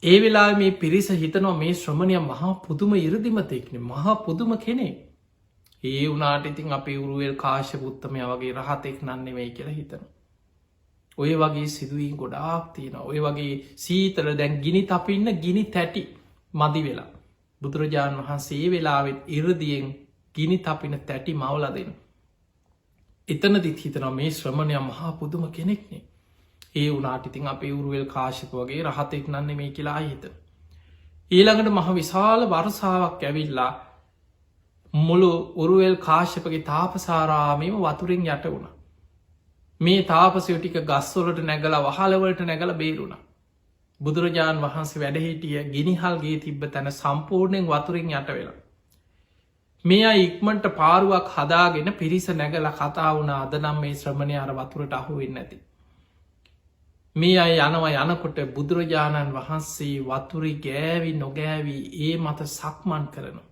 ඒ වෙලා මේ පිරිස හිතනවා මේ ශ්‍රමණය මහා පුදුම ඉරදිමතෙක්නේ මහා පුදුම කෙනෙක්. ඒ වනාට ඉතින් අපේ උරුවල් කාශ්‍ය පුත්තමය වගේ රහතෙක් නන්නේ වෙයි කියලා හිතන. ඔය වගේ සිදුවී ගොඩාක් තියෙන ඔය වගේ සීතල දැන් ගිනි තපින්න ගිනි තැටි මදි වෙලා. බුදුරජාණන් වහන්සේ ඒ වෙලාවෙත් ඉරදියෙන් ගිනි තපින තැටි මවල දෙන. එතන දිත් හිතනවා මේ ශ්‍රමණය මහා පුදුම කෙනෙක්නේ. ඒ වනාට ඉතින් අපේ උරුවල් කාශ්‍යප වගේ රහතෙක් නන්නේ මේ කියලා හිත. ඊළඟට මහ විශාල වර්සාාවක් ඇවිල්ලා මුළු උරුවල් කාශ්‍යපගේ තාපසාරාමීම වතුරින් යට වුණ. මේ තාපසයෝ ටික ගස්වොලට නැගල වහලවලට නැගල බේරුණ. බුදුරජාණන් වහන්සේ වැඩහිටිය ගිනිහල්ගේ තිබ්බ තැන සම්පූර්ණයෙන් වතුරින් යට වෙලා. මේ අයි ඉක්මට පාරුවක් හදාගෙන පිරිස නැගල කතා වුණ අදනම් මේ ශ්‍රමණය අර වතුරට අහුවෙන් නැති. මේ අය යනවා යනකොට බුදුරජාණන් වහන්සේ වතුරි ගෑවි නොගෑවී ඒ මත සක්මන් කරනවා.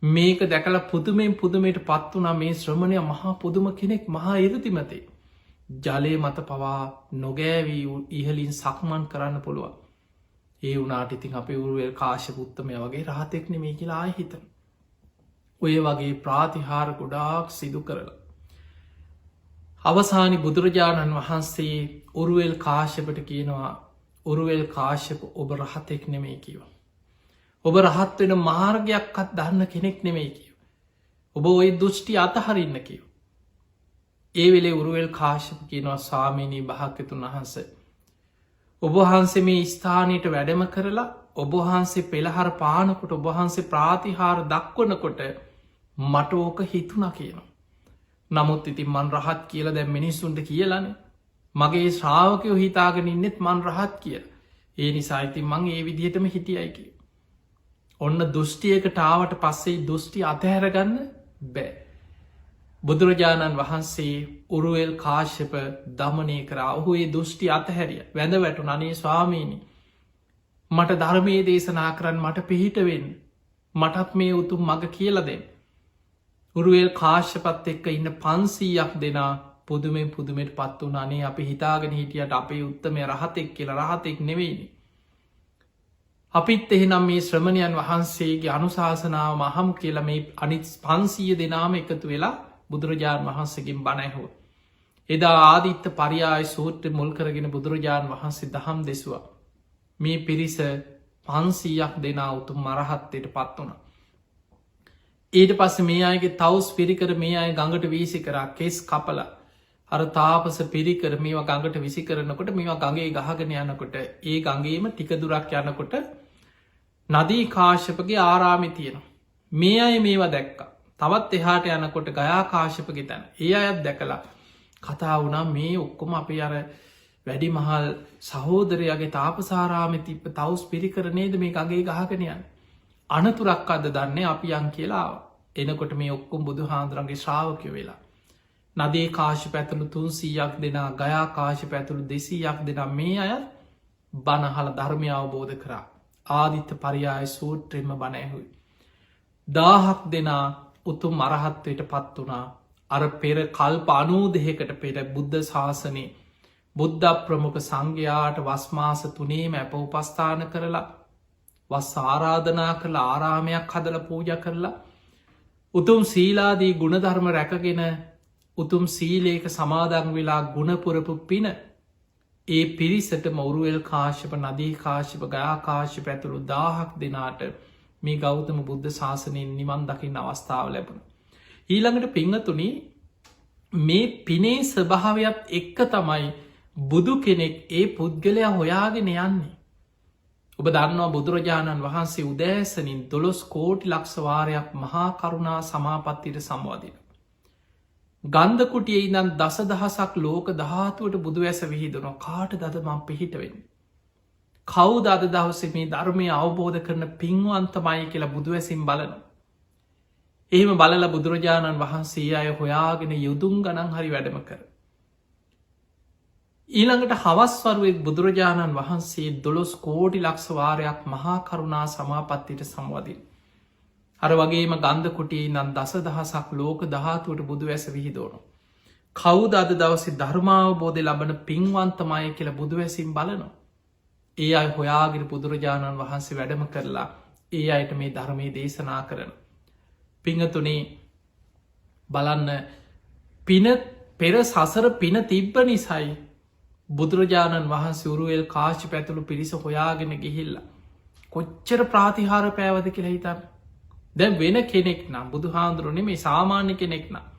මේක දැකල පුදුමෙන් පුදුමයට පත් වනා මේ ශ්‍රමණය මහා පුදුම කෙනෙක් මහා ඉරතිමතේ. ජලය මත පවා නොගෑවී ඉහලින් සක්මන් කරන්න පුළුවන්. ඒ වනාට ඉතින් අපේ උරුවල් කාශ්‍ය පුත්තමය වගේ රහතෙක්න මේ කියලා හිතන. ඔය වගේ ප්‍රාතිහාර ගොඩාක් සිදු කරලා. අවසානි බුදුරජාණන් වහන්සේ උරුවල් කාශ්‍යපට කියනවා උරුවල් කාශ්‍යප ඔබ රහතෙක් නෙමේ කියව. ඔබ රහත් වෙන මාර්ගයක්කත් දන්න කෙනෙක් නෙමෙයි කියව. ඔබ ඔය දුෘෂ්ටි අතහරින්න කියව. ඒ වෙලේ උරුවල් කාශ්‍යප කියනවා ස්වාමීනී භාග්‍යතුන් වහන්ස. ඔබහන්සේ මේ ස්ථානයට වැඩම කරලා ඔබහන්සේ පෙළහර පානකොට ඔබහන්සේ ප්‍රාතිහාර දක්වනකොට මට ඕක හිතුන කියනවා. නමුත් ඉතින් මන් රහත් කියල දැ මිනිස්සුන්ට කියලන මගේ ශ්‍රාවකයෝ හිතාගෙන ඉන්නෙත් මන් රහත් කිය. ඒ නිසා ඉතින් මං ඒ විදිහටම හිටියයි කිය. ඔන්න දුෘෂ්ටියකට ආවට පස්සේ දුෘෂ්ටි අතහැරගන්න බෑ. බුදුරජාණන් වහන්සේ උරුවල් කාශ්‍යප දමනය කරා ඔහු ඒ දුෘෂ්ටි අතහැරිය වැඳ වැටු නනේ ස්වාමීණි මට ධර්මය දේශනා කරන්න මට පිහිටවෙන්න මටත් මේ උතුම් මඟ කියලදෙන්. උරුවල් කාශ්‍යපත් එක්ක ඉන්න 500ක් දෙනා පුදුමෙන් පුදුමට පත් වන අනේ අපි හිතාගෙන හිටියට අපේ උත්තමය රහතෙක් කියල රහතෙක් නෙවෙයිනි. අපිත් එහෙනම් මේ ශ්‍රමණයන් වහන්සේගේ අනුශාසනාව මහම් කියලා මේ අනිත් 500 දෙනාම එකතු වෙලා බුදුරජාණන් වහන්සේකින් බණැහෝ. එදා ආදිත්ත පරියාය සූත්‍ර මුල් කරගෙන බුදුරජාණන් වහන්සේ දහම් දෙසවා. මේ පිරිස 500ක් දෙනා උතුම් මරහත්තයට පත් වුණ. ඊට පස්ස මේ අයගේ තවස් පිරිකර මේ අය ගඟට වීසි කරා කෙස් කපල අර තාපස පිරිකර මේවා ගඟට විසි කරනකොට මේවා ගගේ ගහගෙන යනකොට ඒ ගඟේම ටිකදුරක් යනකොට නදී කාශ්‍යපගේ ආරාමි තියෙනවා. මේ අය මේවා දැක්ක තවත් එහාට යනකොට ගයා කාශ්‍යපගේ තැන ඒ අයත් දැකලා කතා වුණා මේ ඔක්කොම අපි අර වැඩි මහල් සහෝදරයාගේ තාපසාරාමෙ තිප්ප තවස් පිරිකරනේද මේ අගේ ගහකනයන් අනතුරක් අද දන්නේ අපි යන් කියලා එනකොට මේ ඔක්කොම් බුදු හාන්දුරන්ගේ ශ්‍රාවකය වෙලා. නදේ කාශි පැතුළු 300ක් දෙනා ගයා කාශි පැතුළු 200ක් දෙනා මේ අය බණහල ධර්මය අවබෝධ කරා. ආදිත්‍ය පරියාය සූත්‍රෙන්ම බණැහුයි. 1000ක් දෙනා උතුම් මරහත්වයට පත් වනා අර පෙර කල්ප 92කට පෙර බුද්ධ ශාසනය බුද්ධ ප්‍රමුඛ සංඝයාට වස්මාස 3ේම ඇප උපස්ථාන කරලා වස් ආරාධනා කළ ආරාමයක් හදල පූජ කරලා උතුම් සීලාදී ගුණධර්ම රැකගෙන උතුම් සීලේක සමාදන් වෙලා ගුණපුරපු පින ඒ පිරිසට මවරුවල් කාශප නදී කාශප ගයාකාශි පැතුළු 1000ක් දෙනාට මේ ගෞතම බුද්ධ ශාසනයෙන් නිවන් දකින්න අවස්ථාව ලැබුණ. ඊළඟට පිංහතුනි මේ පිනේ ස්වභාවයක් එක්ක තමයි බුදු කෙනෙක් ඒ පුද්ගලයා හොයාගෙන යන්නේ. ඔබ දන්නවා බුදුරජාණන් වහන්සේ උදෑසනින් 12 කෝටි ලක්ෂ වාරයක් මහා කරුණා සමාපත්තියට සම්වාදින. ගන්ධකුටියේ ඉදන් දසදහසක් ලෝක ධාතුවට බුදු ඇස විහිදුන කාට දදමම් පිහිටවෙන්න. කවුද අද දවසේ මේ ධර්මය අවබෝධ කරන පින්වන්තමයි කියලා බුදු ඇසින් බලන. එහෙම බලල බුදුරජාණන් වහන්සේ අය හොයාගෙන යුදුම් ගණන් හරි වැඩම කර. ඊළඟට හවස්වරුවෙක් බුදුරජාණන් වහන්සේ 12 කෝටි ලක්ෂ වාරයක් මහා කරුණා සමාපත්තියට සම්වදින්. අර වගේම ගන්ධ කුටියේ නම් දස දහසක් ලෝක ධාතුවට බුදු ඇස විහිදෝනු. කවුද අද දවසේ ධර්මාවබෝධය ලබන පින්වන්තමය කියලා බුදු ඇසින් බලනවා. ඒ අයි හොයාගෙන බුදුරජාණන් වහන්සේ වැඩම කරලා ඒ අයට මේ ධර්මය දේශනා කරන. පිංහතුනේ බලන්න පින පෙර සසර පින තිබ්බ නිසයි බුදුරජාණන් වහන්සේ උරුවල් කාශි පැතුළු පිරිස හොයාගෙන ගිහිල්ලා. කොච්චර ප්‍රාතිහාර පෑවද කියලා හිතන්න. දැන් වෙන කෙනෙක් නම් බුදු හාන්දුරුවනේ මේ සාමාන්‍ය කෙනෙක් නම්.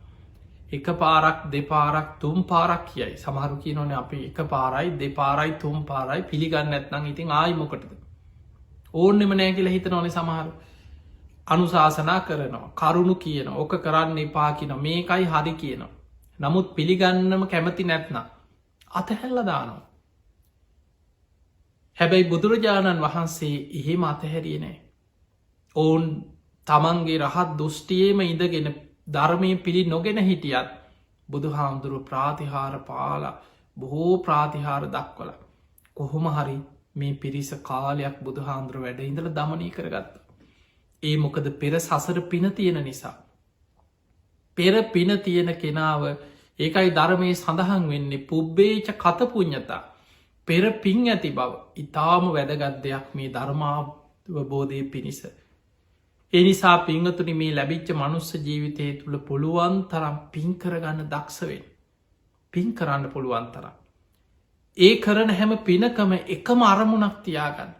එක පාරක් දෙපාරක් තුම් පාරක් කියයි සමහරු කියනොන අපි එක පාරයි දෙපාරයි තුම් පාරයි පිළිගන්න ඇත්නම් ඉතින් ආයිමොකටද. ඕන්නෙම නෑ කියලා හිත නොනේ සමහරු. අනුශාසනා කරනවා කරුණු කියන ඕක කරන්න එපා කියන මේකයි හරි කියනවා. නමුත් පිළිගන්නම කැමති නැත්නම්. අතහැල්ල දානවා. හැබැයි බුදුරජාණන් වහන්සේ එහෙම අතහැරියනෑ. ඔවුන් තමන්ගේ රහත් දුෘෂ්ටියේම ඉඳගෙන ධර්මය පිළි නොගෙන හිටියත් බුදු හාමුදුරුව ප්‍රාතිහාර පාල බොහෝ ප්‍රාතිහාර දක්වල. කොහොම හරි මේ පිරිස කාලයක් බුදු හාමුදුරුව වැඩ ඉඳල දමනී කරගත්ත. ඒ මොකද පෙර සසර පින තියෙන නිසා. පෙර පින තියෙන කෙනාව ඒකයි ධර්මය සඳහන් වෙන්නේ පුබ්බේච කතපුඥතා පෙර පින් ඇති බව ඉතාම වැදගත් දෙයක් මේ ධර්මාවබෝධය පිණිස. එනිසා පිංහතුනි මේ ලැබිච්ච මනුස්ස ජීවිතය තුළ පුළුවන් තරම් පින් කරගන්න දක්ෂවෙන් පින් කරන්න පුළුවන් තරම්. ඒ කරන හැම පිනකම එකම අරමුණක් තියාගන්න.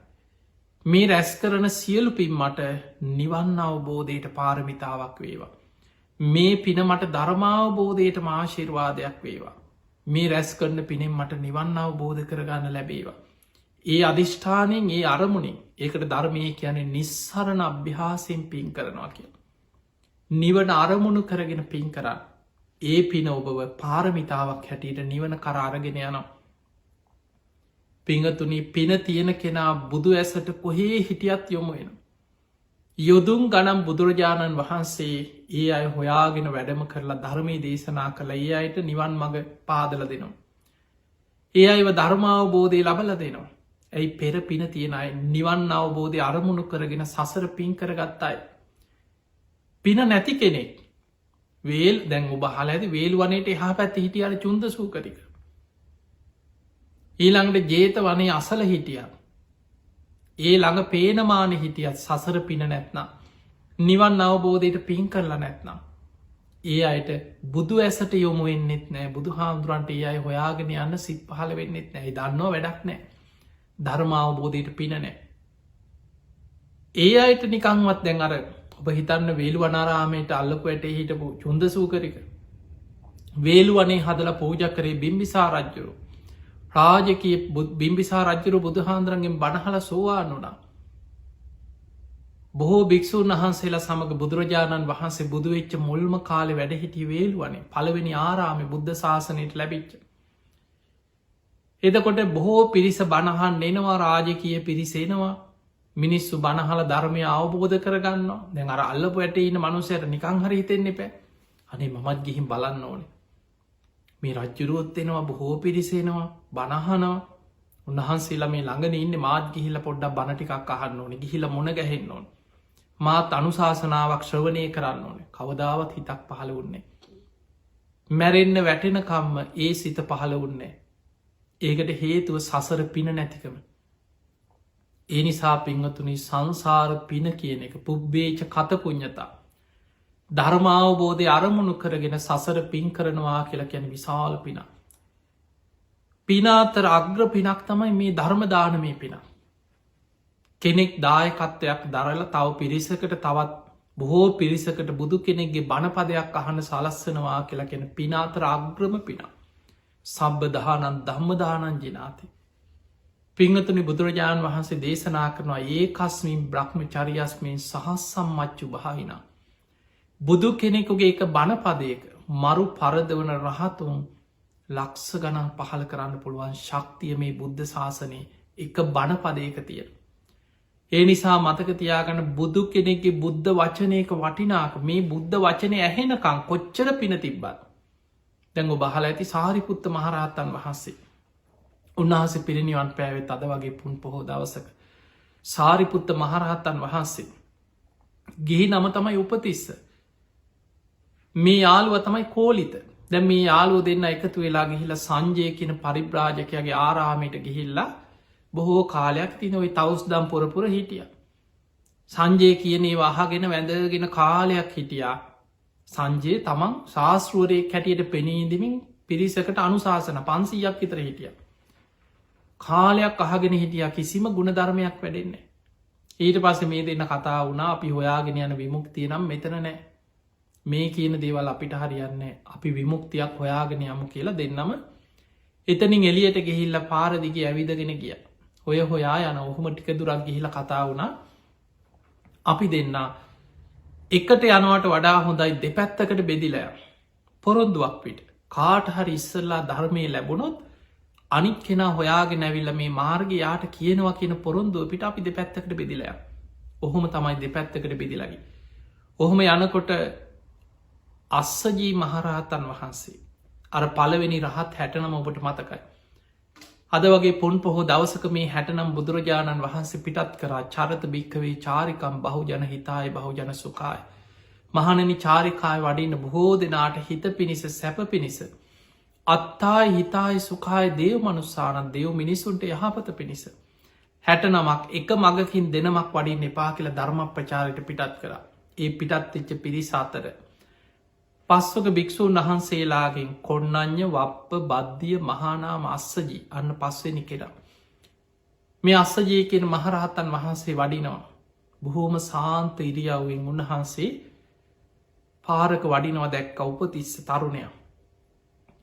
මේ රැස් කරන සියලු පින් මට නිවන් අවබෝධයට පාරමිතාවක් වේවා. මේ පින මට ධර්මාවබෝධයට මාශිර්වාදයක් වේවා. මේ රැස් කරන පිනෙන් මට නිවන් අවබෝධ කරගන්න ලැබේවා. ඒ අධිෂ්ඨානයෙන් ඒ අරමුණින් ඒකට ධර්මය කියන්නේ නිස්සරණ අභ්‍යාසයෙන් පින් කරනවා කිය. නිවන අරමුණු කරගෙන පින් කරන්න. ඒ පින ඔබව පාරමිතාවක් හැටියට නිවන කරාරගෙන යනවා. පිංහතුනි පින තියෙන කෙනා බුදු ඇසට කොහේ හිටියත් යොමු වෙන. යොදුම් ගනම් බුදුරජාණන් වහන්සේ ඒ අය හොයාගෙන වැඩම කරලා ධර්මය දේශනා කළ ඒ අයට නිවන් මඟ පාදල දෙනවා. ඒ අයිව ධර්මාවබෝධය ලබල දෙනවා. ඇයි පෙර පින තියෙන අයි නිවන් අවබෝධය අරමුණු කරගෙන සසර පින් කරගත්තායි. පින නැති කෙනෙක් වේල් දැන් ඔබ හල ඇති වේල් වනයට එහා පැත්ති හිටියට චුන්ද සූකරික. ඊළඟට ජේත වනේ අසල හිටිය. ඒ ළඟ පේනමාන හිටියත් සසර පින නැත්නම්. නිවන් අවබෝධයට පින් කරලා නැත්නම්. ඒ අයට බුදු ඇසට යොමු වෙන්නෙත් නෑ බුදු හාමුදුරන්ට ඒ අයි හොයාගෙන යන්න සිත් පහල වෙන්නෙත් නෑ දන්නවා වැඩක් නෑ. ධර්මාවබෝධයට පින නෑ. ඒ අයට නිකංවත් දැන් අර ඔබ හිතන්න වේලු වනාරාමයට අල්ලපු ඇටේ හිටපු චුන්ද සූකරික. වේලු වනේ හදල පූජ කරේ බිම්බිසා රජ්ජුරු. රාජකය බිම්බිසා රජ්ජුරු බුදුහාන්දුරන්ගෙන් බණහල සෝවාන් වනා. බොහෝ භික්‍ෂූන් වහන්සේලා සමඟ බුදුරජාණන් වහන්සේ බුදුවෙච්ච මුල්ම කාලෙ වැඩහිටිය වේල් වනේ පළවෙනි ආරාමි බුද්ධ ශාසනයට ලැබිච්ච. එතකොට බොහෝ පිරිස බණහන් එනවා රාජකය පිරිසෙනවා මිනිස්සු බණහල ධර්මය අවබෝධ කරගන්න දැන් අර අල්ලපු ඇට ඉන්න මනුසයට නිකං හරි හිතෙන්න එපෑ අනේ මමත් ගිහිම් බලන්න ඕනේ මේ රජ්ජුරුවොත් එෙනවා බොහෝ පිරිසෙනවා බණහනවා උන්වහන්සේලා මේ ළඟන ඉන්න මාත් ගිහිල පොඩ්ඩක් බණටිකක් අහන්න ඕනේ ගිහිල මොන ගැහෙන්න ඕන මාත් අනුශාසනාවක් ශ්‍රවණය කරන්න ඕනේ කවදාවත් හිතක් පහළ වුන්නේ මැරෙන්න වැටෙනකම්ම ඒ සිත පහළ වුන්නේ ඒකට හේතුව සසර පින නැතිකම ඒ නිසා පිංහතුනි සංසාර පින කියන එක පුබ්බේච කතපුඥතා ධර්මාවබෝධය අරමුණු කරගෙන සසර පින් කරනවා කියලා කියන විශාල පින පිනාතර අග්‍ර පිනක් තමයි මේ ධර්මදානමය පින කෙනෙක් දායකත්වයක් දරල තව පිරිසකට තවත් බොහෝ පිරිසකට බුදු කෙනෙක්ගේ බණපදයක් අහන සලස්සනවා කියලා කියෙන පිනාතර අග්‍රම පින සබ්බ දහනන් ධම්මදානන් ජනාති පිංහතුනි බුදුරජාණන් වහන්සේ දේශනා කරනවා ඒ කස්මින් බ්‍රහ්ම චරියස්මෙන් සහස්සම් මච්චු භාහිනා බුදු කෙනෙකුගේ එක බණපදයක මරු පරදවන රහතුන් ලක්ස ගණන් පහල කරන්න පුළුවන් ශක්තිය මේ බුද්ධ ශාසනය එක බණපදයක තියෙන ඒ නිසා මතක තියාගන්න බුදු කෙනෙක්ගේ බුද්ධ වචනයක වටිනාක මේ බුද්ධ වචනය ඇහෙනකං කොච්චර පින තිබ්බත් දැඟ බහල ඇති සාරිපුත්ත මහරහත්තන් වහන්සේ උන්වහස පිරිනිවන් පෑවෙත් අද වගේ පුන් පොහෝ දවසක සාරිපුත්ත මහරහත්තන් වහන්සේ ගිහි නම තමයි උපතිස්ස මේ යාළුව තමයි කෝලිත දැ මේ යාළුව දෙන්න එකතු වෙලා ගිහිල සංජය කියන පරිබ්‍රාජකයාගේ ආරාමයට ගිහිල්ලා බොහෝ කාලයක් තින ඔයි තවස්දම් පොරපුර හිටිය සංජය කියනේ වහගෙන වැඳගෙන කාලයක් හිටියා සංජය තමන් ශාස්ෘුවරය කැටියට පෙනීදමින් පිරිසකට අනුශාසන 500ක් විතර හිටිය කාලයක් අහගෙන හිටිය කිසිම ගුණ ධර්මයක් වැඩෙන්නේ ඊට පස්ස මේ දෙන්න කතා වුණා අපි හොයාගෙන යන විමුක්තිය නම් මෙතන නෑ මේ කියන දේවල් අපිට හරියන්නේ අපි විමුක්තියක් හොයාගෙන යමු කියලා දෙන්නම එතනින් එලියට ගෙහිල්ල පාරදිගේ ඇවිදගෙන ගිය ඔය හොයා යන ඔහොම ටික දුරක් ගිහිල කතා වුණා අපි දෙන්න එකට යනවට වඩා හොඳයි දෙපැත්තකට බෙදිලය පොරොන්දුවක් පිට කාට හරි ඉස්සල්ලා ධර්මය ලැබුණොත් අනික් කෙනා හොයාගෙන ඇවිල්ල මේ මාර්ග යාට කියනවා කියන පොරොන්දුව පිට අපි දෙපැත්තකට බෙදිලය ඔහොම තමයි දෙපැත්තකට බෙදිලකි ඔහොම යනකොට අස්සජී මහරහතන් වහන්සේ අර පළවෙනි රහත් 60 ඔබට මතකයි අද වගේ පුන් පොහෝ දවසක මේ 60 බුදුරජාණන් වහන්සේ පිටත් කරා චරත භික්කවේ චාරිකම් බහුජන හිතාය බහුජන සුකාය මහණනි චාරිකාය වඩින්න බොහෝ දෙනාට හිත පිණිස සැප පිණිස අත්තායි හිතායි සුකාය දේව මනුස්සානන් දෙව් මිනිසුන්ට යහපත පිණිස 69ක් එක මගකින් දෙනමක් වඩින් එපා කියලා ධර්ම ප්‍රචාරයට පිටත් කර ඒ පිටත් එච්ච පිරිස අතර පස්වක භික්‍ෂූන් වහන්සේලාගෙන් කොන්නඥ වප්ප බද්ධිය මහානාම අස්සජී අන්න පස්වෙනි කෙරා මේ අස්සජය කියෙන මහරහතන් වහන්සේ වඩිනවා බොහෝම සාන්ත ඉරියව්වෙන් උන්වහන්සේ පාරක වඩිනව දැක්ක උපතිස්ස තරුණය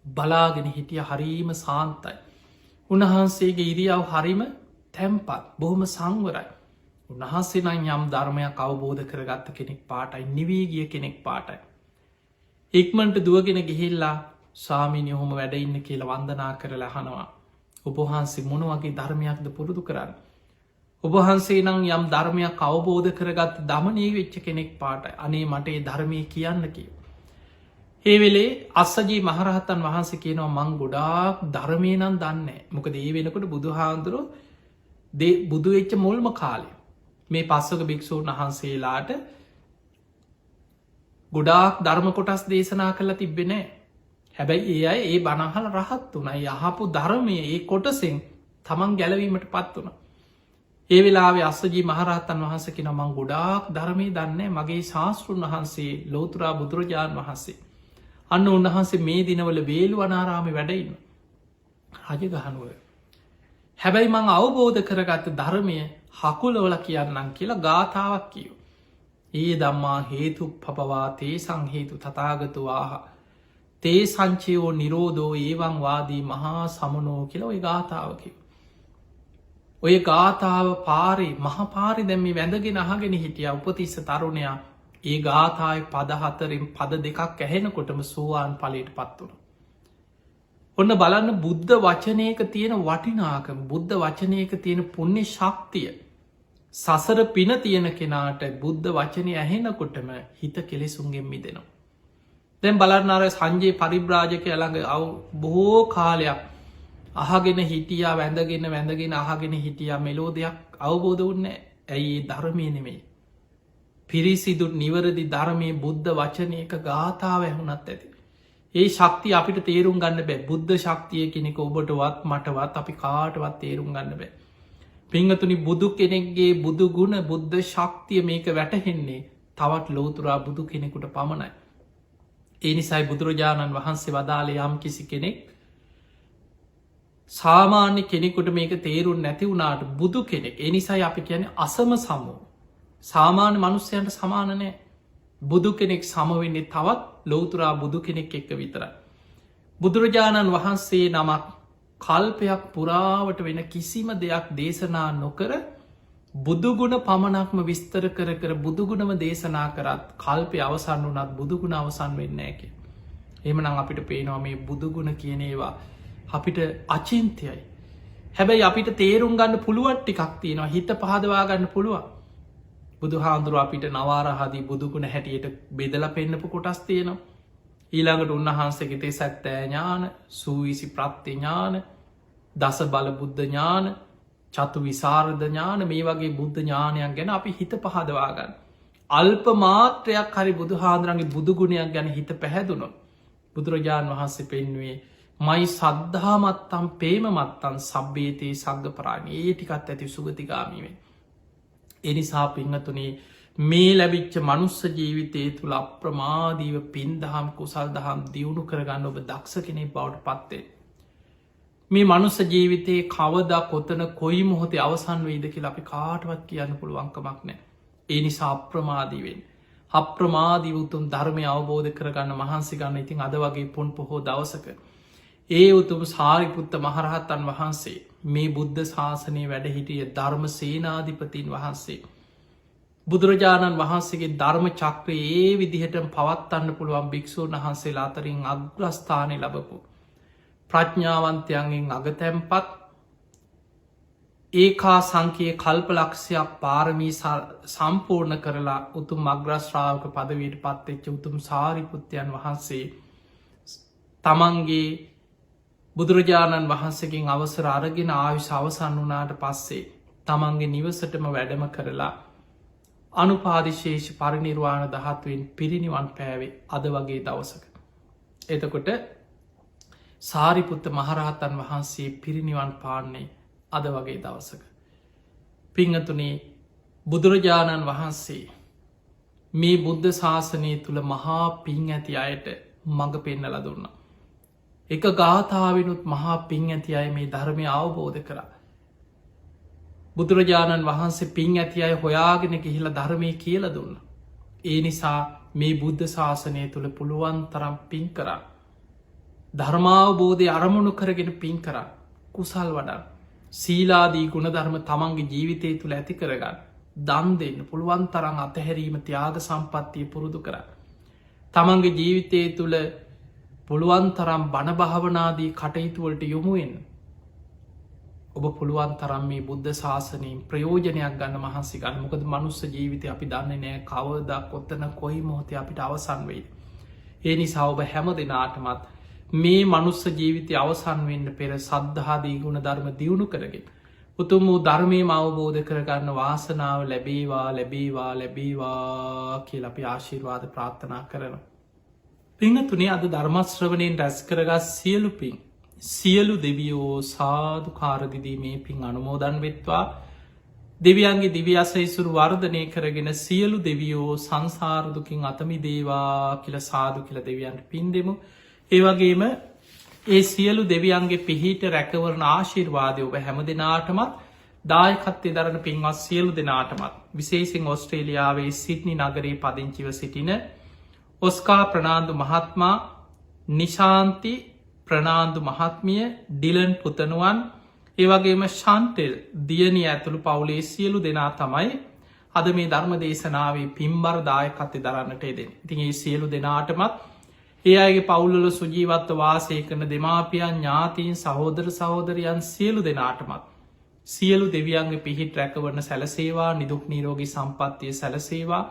බලාගෙන හිටිය හරීම සාන්තයි උන්වහන්සේගේ ඉරියව් හරිම තැම්පත් බොහොම සංවරයි උන්වහන්සේ නම් යම් ධර්මයක් අවබෝධ කරගත්ත කෙනෙක් පාටයි නිවීගිය කෙනෙක් පාටයි ඉක්මට දුවගෙන ගිහිල්ලා ස්වාමීනි හොම වැඩඉන්න කියලා වන්දනා කරලා හනවා ඔබහන්සේ මොන වගේ ධර්මයක්ද පුරුදු කරන්න ඔබහන්සේ නම් යම් ධර්මයක් අවබෝධ කරගත් දමනී වෙච්ච කෙනෙක් පාටයි අනේ මට ඒ ධර්මය කියන්න කිය ඒ වෙලේ අස්සජී මහරහතන් වහන්සේ කියනවා මං ගොඩාක් ධර්මය නම් දන්න මොක දේ වෙනකොට බුදුහාන්දුරු බුදු වෙච්ච මුල්ම කාලය මේ පස්සක භික්‍ෂූන් වහන්සේලාට ගොඩාක් ධර්ම කොටස් දේශනා කළ තිබෙනෑ හැබැයි ඒ අයි ඒ බණහල රහත් වනයි යහපු ධර්මය ඒ කොටසෙන් තමන් ගැලවීමට පත් වන ඒ වෙලාවේ අස්සජී මහරහතන් වහන්සකි නමං ගොඩාක් ධර්මය දන්න මගේ ශාස්තෘන් වහන්සේ ලෝතුරා බුදුරජාණන් වහන්සේ අන්න උන්වහන්සේ මේ දිනවල වේලු අනාරාමි වැඩඉන්න රජගහනුව හැබැයි මං අවබෝධ කරගත්ත ධර්මය හකුලවල කියන්නම් කියලා ගාථාවක් කියෝ ඒ දම්මා හේතු පපවා තේ සංහේතු තතාගතුවාහ තේ සංචයෝ නිරෝධෝ ඒවං වාදී මහා සමනෝ කියලා ඔය ගාථාවකි. ඔය ගාථාව පාරි මහපාරි දැම්මි වැඳගෙන අහගෙන හිටිය උපතිස්ස තරුණයා ඒ ගාථාය පදහතරෙන් පද දෙකක් ඇහෙනකොටම සෝවාන් පලට පත් වුණ. ඔන්න බලන්න බුද්ධ වචනයක තියෙන වටිනාකම බුද්ධ වචනයක තියෙන පුුණ්‍ය ශක්තිය සසර පින තියෙන කෙනාට බුද්ධ වචනය ඇහෙනකොටම හිත කෙලෙසුන්ගෙන් මිදෙනවා. දැන් බලන්නර සංජයේ පරිබ්‍රාජක ඇළඟ බොහෝ කාලයක් අහගෙන හිටියා වැඳගෙන අහගෙන හිටියා මෙලෝ දෙයක් අවබෝධ වන්න ඇයි ධර්මය නෙමෙයි. පිරිසිදු නිවරදි ධර්මය බුද්ධ වචනයක ගාථාව ඇහුනත් ඇති. ඒ ශක්තිය අපිට තේරුම් ගන්න බෑ බුද්ධ ශක්තිය කෙනෙක ඔබටවත් මටවත් අපි කාටවත් තේරුම් ගන්න බෑ. පිංහතුනි බුදු කෙනෙක්ගේ බුදු ගුණ බුද්ධ ශක්තිය මේක වැටහෙන්නේ තවත් ලෝතුරා බුදු කෙනෙකුට පමණයි. ඒ නිසයි බුදුරජාණන් වහන්සේ වදාළේ යම් කිසි කෙනෙක් සාමාන්‍ය කෙනෙකුට මේක තේරුම් නැති වුණාට බුදු කෙනෙක් එනිසයි අපි කියන අසම සමෝ සාමාන්‍ය මනුස්්‍යයන්ට සමානනෑ බුදු කෙනෙක් සමවෙන්නේ තවත් ලෝතුරා බුදු කෙනෙක් එක්ක විතරයි. බුදුරජාණන් වහන්සේ නමක් කල්පයක් පුරාවට වෙන කිසිම දෙයක් දේශනා නොකර බුදුගුණ පමණක්ම විස්තර කර බුදුගුණම දේශනා කරත් කල්පය අවසන් වනත් බුදුගුණ අවසන් වෙන්න ඇක. එමනම් අපිට පේනවා මේ බුදුගුණ කියනේවා අපිට අචින්තයයි. හැබැයි අපිට තේරුම් ගන්න පුළුවන් ටිකක් තියෙනවා හිත පහදවා ගන්න පුළුවන්. බුදු හාන්දුරුව අපිට නවාරහදී බුදුගුණ හැටියට බෙදල පෙන්න්නපු කොටස් තියෙනවා. ඊළඟට උන්වහන්සේගෙතේ සැත්තෑ ඥාන සූවිසි ප්‍රත්ති ඥාන දස බල බුද්ධ ඥාන චතු විසාරධ ඥාන මේ වගේ බුද්ධ ඥානයක් ගැන අපි හිත පහදවාගන්න. අල්ප මාත්‍රයක් හරි බුදු හාන්දුරන්ගේ බුදුගුණයක් ගැන හිත පැහැදුණො. බුදුරජාණන් වහන්සේ පෙන්වේ මයි සද්ධාමත්තම් පේමමත්තන් සබ්බේතයේ සග්ග පරාණ ඒ ටිකත් ඇති සුගතිගාමීවෙන්. එනිසා පිංහතුනේ මේ ලැබිච්ච මනුස්ස ජීවිතය තුළ අප්‍රමාදීව පින්දහම් කුසල් දහම් දියුණු කරගන්න ඔබ දක්ෂ කෙනෙ බවට පත්තේ. මේ මනුස්ස ජීවිතයේ කවදා කොතන කොයි මොහොතේ අවසන් වේද කියලා අපි කාටවත් කියන්න පුළුවන්කමක් නෑ. ඒ නිසා අප්‍රමාදීවෙන්. අප්‍රමාදී උතුම් ධර්මය අවබෝධ කරගන්න මහන්සි ගන්න ඉතින් අද වගේ පුන් පොහෝ දවසක. ඒ උතුම් සාරිපුත්ත මහරහත්තන් වහන්සේ මේ බුද්ධ ශාසනය වැඩහිටිය ධර්ම සේනාධිපතින් වහන්සේ. බුදුරජාණන් වහන්සේගේ ධර්ම චක්‍රය ඒ විදිහට පවත්වන්න පුළුවන් භික්‍ෂූන් වහන්සේලා අතරින් අග්‍රස්ථානය ලබපු. ප්‍රඥාවන්තයන්ගෙන් අගතැම්පත් ඒකා සංකයේ කල්පලක්ෂයක් පාරමී සම්පූර්ණ කරලා උතුම් අග්‍රශ්‍රාවක පදවයට පත්වෙච්ච උතුම් සාරිපුත්තයන් වහන්සේ තමන්ගේ බුදුරජාණන් වහන්සකින් අවසර අරගෙන ආයුෂ අවසන් වනාට පස්සේ තමන්ගේ නිවසටම වැඩම කරලා අනුපාදිශේෂ පරිනිර්වාණ දහත්වෙන් පිරිනිවන් පෑවේ අද වගේ දවසක. එතකොට සාරිපුත්ත මහරහතන් වහන්සේ පිරිනිවන් පාන්නේ අද වගේ දවසක. පිංහතුනේ බුදුරජාණන් වහන්සේ මේ බුද්ධ ශාසනය තුළ මහා පින් ඇති අයට මඟ පෙන්නල දුන්න. එක ගාථාවෙනුත් මහා පින් ඇති අය මේ ධර්මය අවබෝධ කර. බුදුරජාණන් වහන්සේ පින් ඇති අය හොයාගෙන ගිහිල ධර්මය කියල දුන්න. ඒ නිසා මේ බුද්ධ ශාසනය තුළ පුළුවන් තරම් පින් කරා. ධර්මාවබෝධය අරමුණු කරගෙන පින් කරා කුසල් වඩා සීලාදී ගුණධර්ම තමන්ගේ ජීවිතය තුළ ඇති කරගන්න දන් දෙන්න පුළුවන් තරම් අතහැරීම ත්‍යාග සම්පත්තිය පුරුදු කර. තමන්ගේ ජීවිතය තුළ පුළුවන් තරම් බණභාවනාදී කටයුතුවලට යොමුුවෙන් ඔබ පුළුවන් තරම් මේ බුද්ධ ශාසනයෙන් ප්‍රයෝජනයක් ගන්න මහන්සි ගන්න මොකද මනුස්ස ජීවිතය අපි දන්නේ නෑ කවදක් කොත්තන කොයි මොහොතේ අපිට අවසන් වෙයි. ඒ නිසා ඔබ හැම දෙනාටමත් මේ මනුස්ස ජීවිතය අවසන් වෙන්න පෙර සද්ධාදී ගුණ ධර්ම දියුණු කරගෙන. උතුම් වූ ධර්මය අවබෝධ කරගන්න වාසනාව ලැබේවා කියල අපි ආශීර්වාද ප්‍රාර්ථනා කරනවා. පිංහතුනේ අද ධර්මශ්‍රවනයෙන් රැස් කරගත් සියලු පින්. සියලු දෙවියෝ සාධු කාරදිදීමේ පින් අනුමෝදන් වෙත්වා දෙවියන්ගේ දිවියසයිසුරු වර්ධනය කරගෙන සියලු දෙවියෝ සංසාරදුකින් අතමි දේවා කියල සාධු කියල දෙවියන්ට පින් දෙමු. ඒවගේම ඒ සියලු දෙවියන්ගේ පිහිට රැකවරණ ආශීර්වාදය ඔබ හැම දෙනාටමත් දායකත්තේ දරන පින්වත් සියලු දෙනාටමත් විශේසිෙන් ඔස්ට්‍රේලියාවේ සිද්නි නගරේ පදිංචිව සිටින ඔස්කා ප්‍රනාාන්දු මහත්මා නිශාන්ති ප්‍රනාාන්දු මහත්මිය ඩිලන් පුතනුවන් ඒවගේම ශන්ටෙල් දියනී ඇතුළු පවුලේ සියලු දෙනා තමයි අද මේ ධර්ම දේශනාවේ පින්බර දායකත්තේ දරන්නට එදෙන. ඉතින් ඒ සියලු දෙනාටමත් ඒ අයගේ පවුල්ල සුජීවත්ව වාසය කරන දෙමාපියන් ඥාතීන් සහෝදර සහෝදරයන් සියලු දෙනාටමත් සියලු දෙවියන්ගේ පිහිට රැකවරන සැලසේවා නිදුක් නීරෝගී සම්පත්තිය සැලසේවා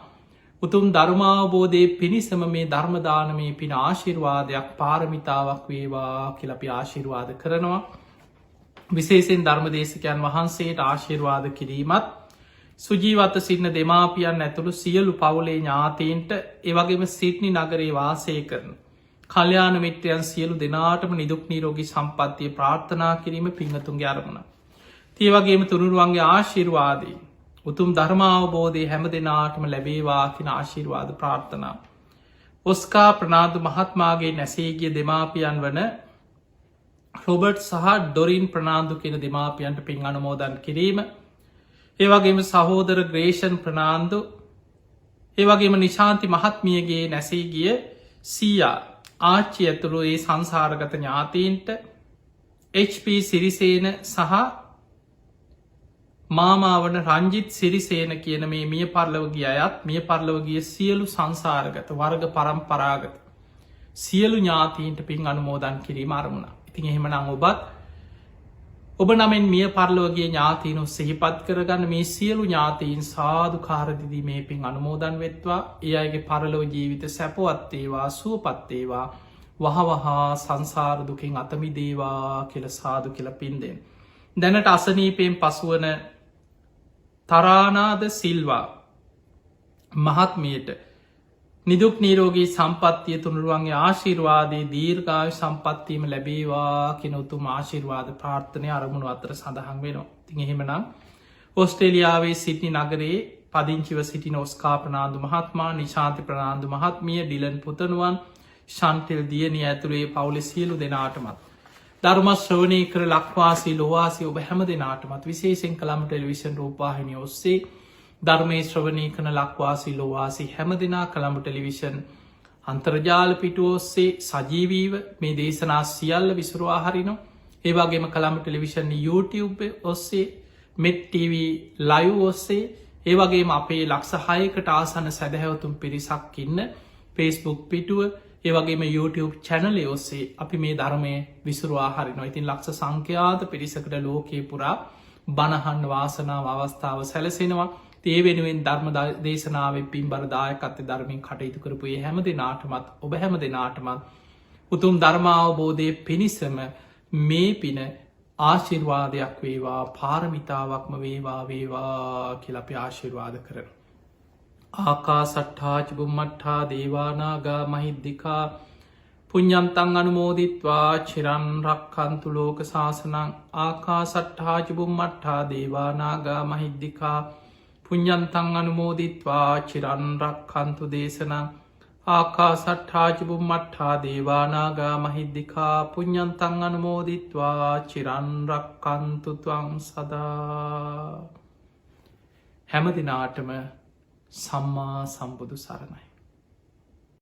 උතුම් ධර්මාවබෝධය පිණිසම මේ ධර්මදානමේ පින ආශිර්වාදයක් පාරමිතාවක් වේවා කියලපි ආශිර්වාද කරනවා. විශේෂෙන් ධර්මදේශකයන් වහන්සේට ආශිර්වාද කිරීමත් සුජීවත සිටින දෙමාපියන් ඇතුළු සියලු පවුලේ ඥාතීන්ට ඒවගේම සිට්නි නගරේ වාසය කරන. කල්්‍යාන මිත්‍රයන් සියලු දෙනාටම නිදුක් නීරෝගී සම්පත්තිය ප්‍රාර්ථනා කිරීම පිංහතුන්ගේ අරමුණ. තියවගේම තුනුරුවන්ගේ ආශිර්වාදී උතුම් ධර්මාවබෝධය හැම දෙනාටම ලැබේවා කියෙන ආශිර්වාද ප්‍රාර්ථනා. ඔස්කා ප්‍රනාාදු මහත්මාගේ නැසේගිය දෙමාපියන් වන රොබර්ට් සහ ඩොරින් ප්‍රනාාදු කියෙන දෙමාපියන්ට පින් අනුමෝදන් කිරීම. ඒවගේම සහෝදර ග්‍රේෂන් ප්‍රනාාන්දු ඒවගේම නිශාන්ති මහත්මියගේ නැසේගිය සීයා ආච්චි ඇතුළු ඒ සංසාරගත ඥාතීන්ට HP සිරිසේන සහ මාමාවන රංජිත් සිරිසේන කියන මේ මිය පරලවගිය අයත් මිය පරලවගිය සියලු සංසාරගත වර්ග පරම්පරාගත සියලු ඥාතීන්ට පින් අනුමෝදන් කිරීම අරමුණ. ඉතින් එහෙමනං ඔබත් ඔබ නමෙන් මිය පරලෝගේ ඥාතීනු සිහිපත් කරගන්න මේ සියලු ඥාතීන් සාධු කාරදිදී මේ පින් අනුමෝදන් වෙත්වා ඒ අයගේ පරලෝ ජීවිත සැපවත්තේවා සුවපත්තේවා වහවහා සංසාරදුකින් අතමිදේවා කියල සාදු කියල පින්දෙන්. දැනට අසනීපයෙන් පසුවන තරානාද සිල්වා මහත්මියට නිදුක් නීරෝගී සම්පත්තිය තුනුරුවන්ගේ ආශිර්වාදයේ දීර්ඝායු සම්පත්තියම ලැබේවා කෙනොතුම ආශිර්වාද ප්‍රාර්ථනය අරමුණු අතර සඳහන් වෙනවා. තින් එහෙමනම් ඔස්ට්‍රේලියාවේ සිටි නගරේ පදිංචිව සිටින ඔස්කා ප්‍රනාාදු මහත්මා නිශාන්ති ප්‍රනාාදු මහත්මිය ඩිලන් පුතනුවන් ශන්තෙල් දියනී ඇතුළේ පවුලෙ සියලු දෙනාටමත්. ධර්ම ශ්‍රවණය කර ලක්වාසී ලොවාසි ඔබ හැම දෙනාටමත් විශේෂෙන් කළම ටෙලිවිෂන් රූපාහිනි ඔස්සේ ධර්මය ශ්‍රවණය කන ලක්වාසී ලොවාසි හැම දෙනා කළඹ ටෙලිවිෂන් අන්තර්ජාල පිටුව ඔස්සේ සජීවීව මේ දේශනා සියල්ල විසුරවා හරිනො ඒවාගේම කළම ටෙලිවිෂන් YouTube ඔස්සේ මෙත් TV ලයිව් ඔස්සේ ඒවගේම අපේ ලක්ෂ 6කට ආසන්න සැදැහැවතුම් පිරිසක් ඉන්න Facebook පිටුව ඒවගේම YouTube චැනලය ඔස්සේ අපි මේ ධර්මය විසුරවා හරිනො ඉතින් ලක්ෂ සංඛ්‍යාත පිරිසකට ලෝකයේ පුරා බණහන් වාසනාව අවස්ථාව සැලසෙනවා ඒ වෙනුවෙන් ධර්ම දේශනාව පින් බරදායකත්ව ධර්මින් කටයුතු කරපුයේ හැම දෙනාටමත් ඔබ හැම දෙනාටමත් උතුම් ධර්මාවබෝධය පිණිසම මේ පින ආශිර්වාදයක් වේවා පාරමිතාවක්ම වේවා වේවා කියලපි ආශිර්වාද කරන. ආකා සට්ඨාච බුම්මට්ඨා දේවානාගා මහිද්දිකා පුඤ්ඤන්තං අනුමෝදිත්වා චිරන් රක්ඛන්තු ලෝක සාසනං ආකා සට්ඨාච බුම්මට්ඨා දේවානාගා මහිද්දිකා පුඤ්ඤන්තං අනුමෝදිත්වා චිරන් රක්ඛන්තු දේශනං ආකා සට්ඨාච බුම්මට්ඨා දේවානාගා මහිද්දිකා පුඤ්ඤන්තං අනුමෝදිත්වා චිරන් රක්ඛන්තු ත්වං සදා. හැම දිනාටම සම්මා සම්බුදු සරණයි.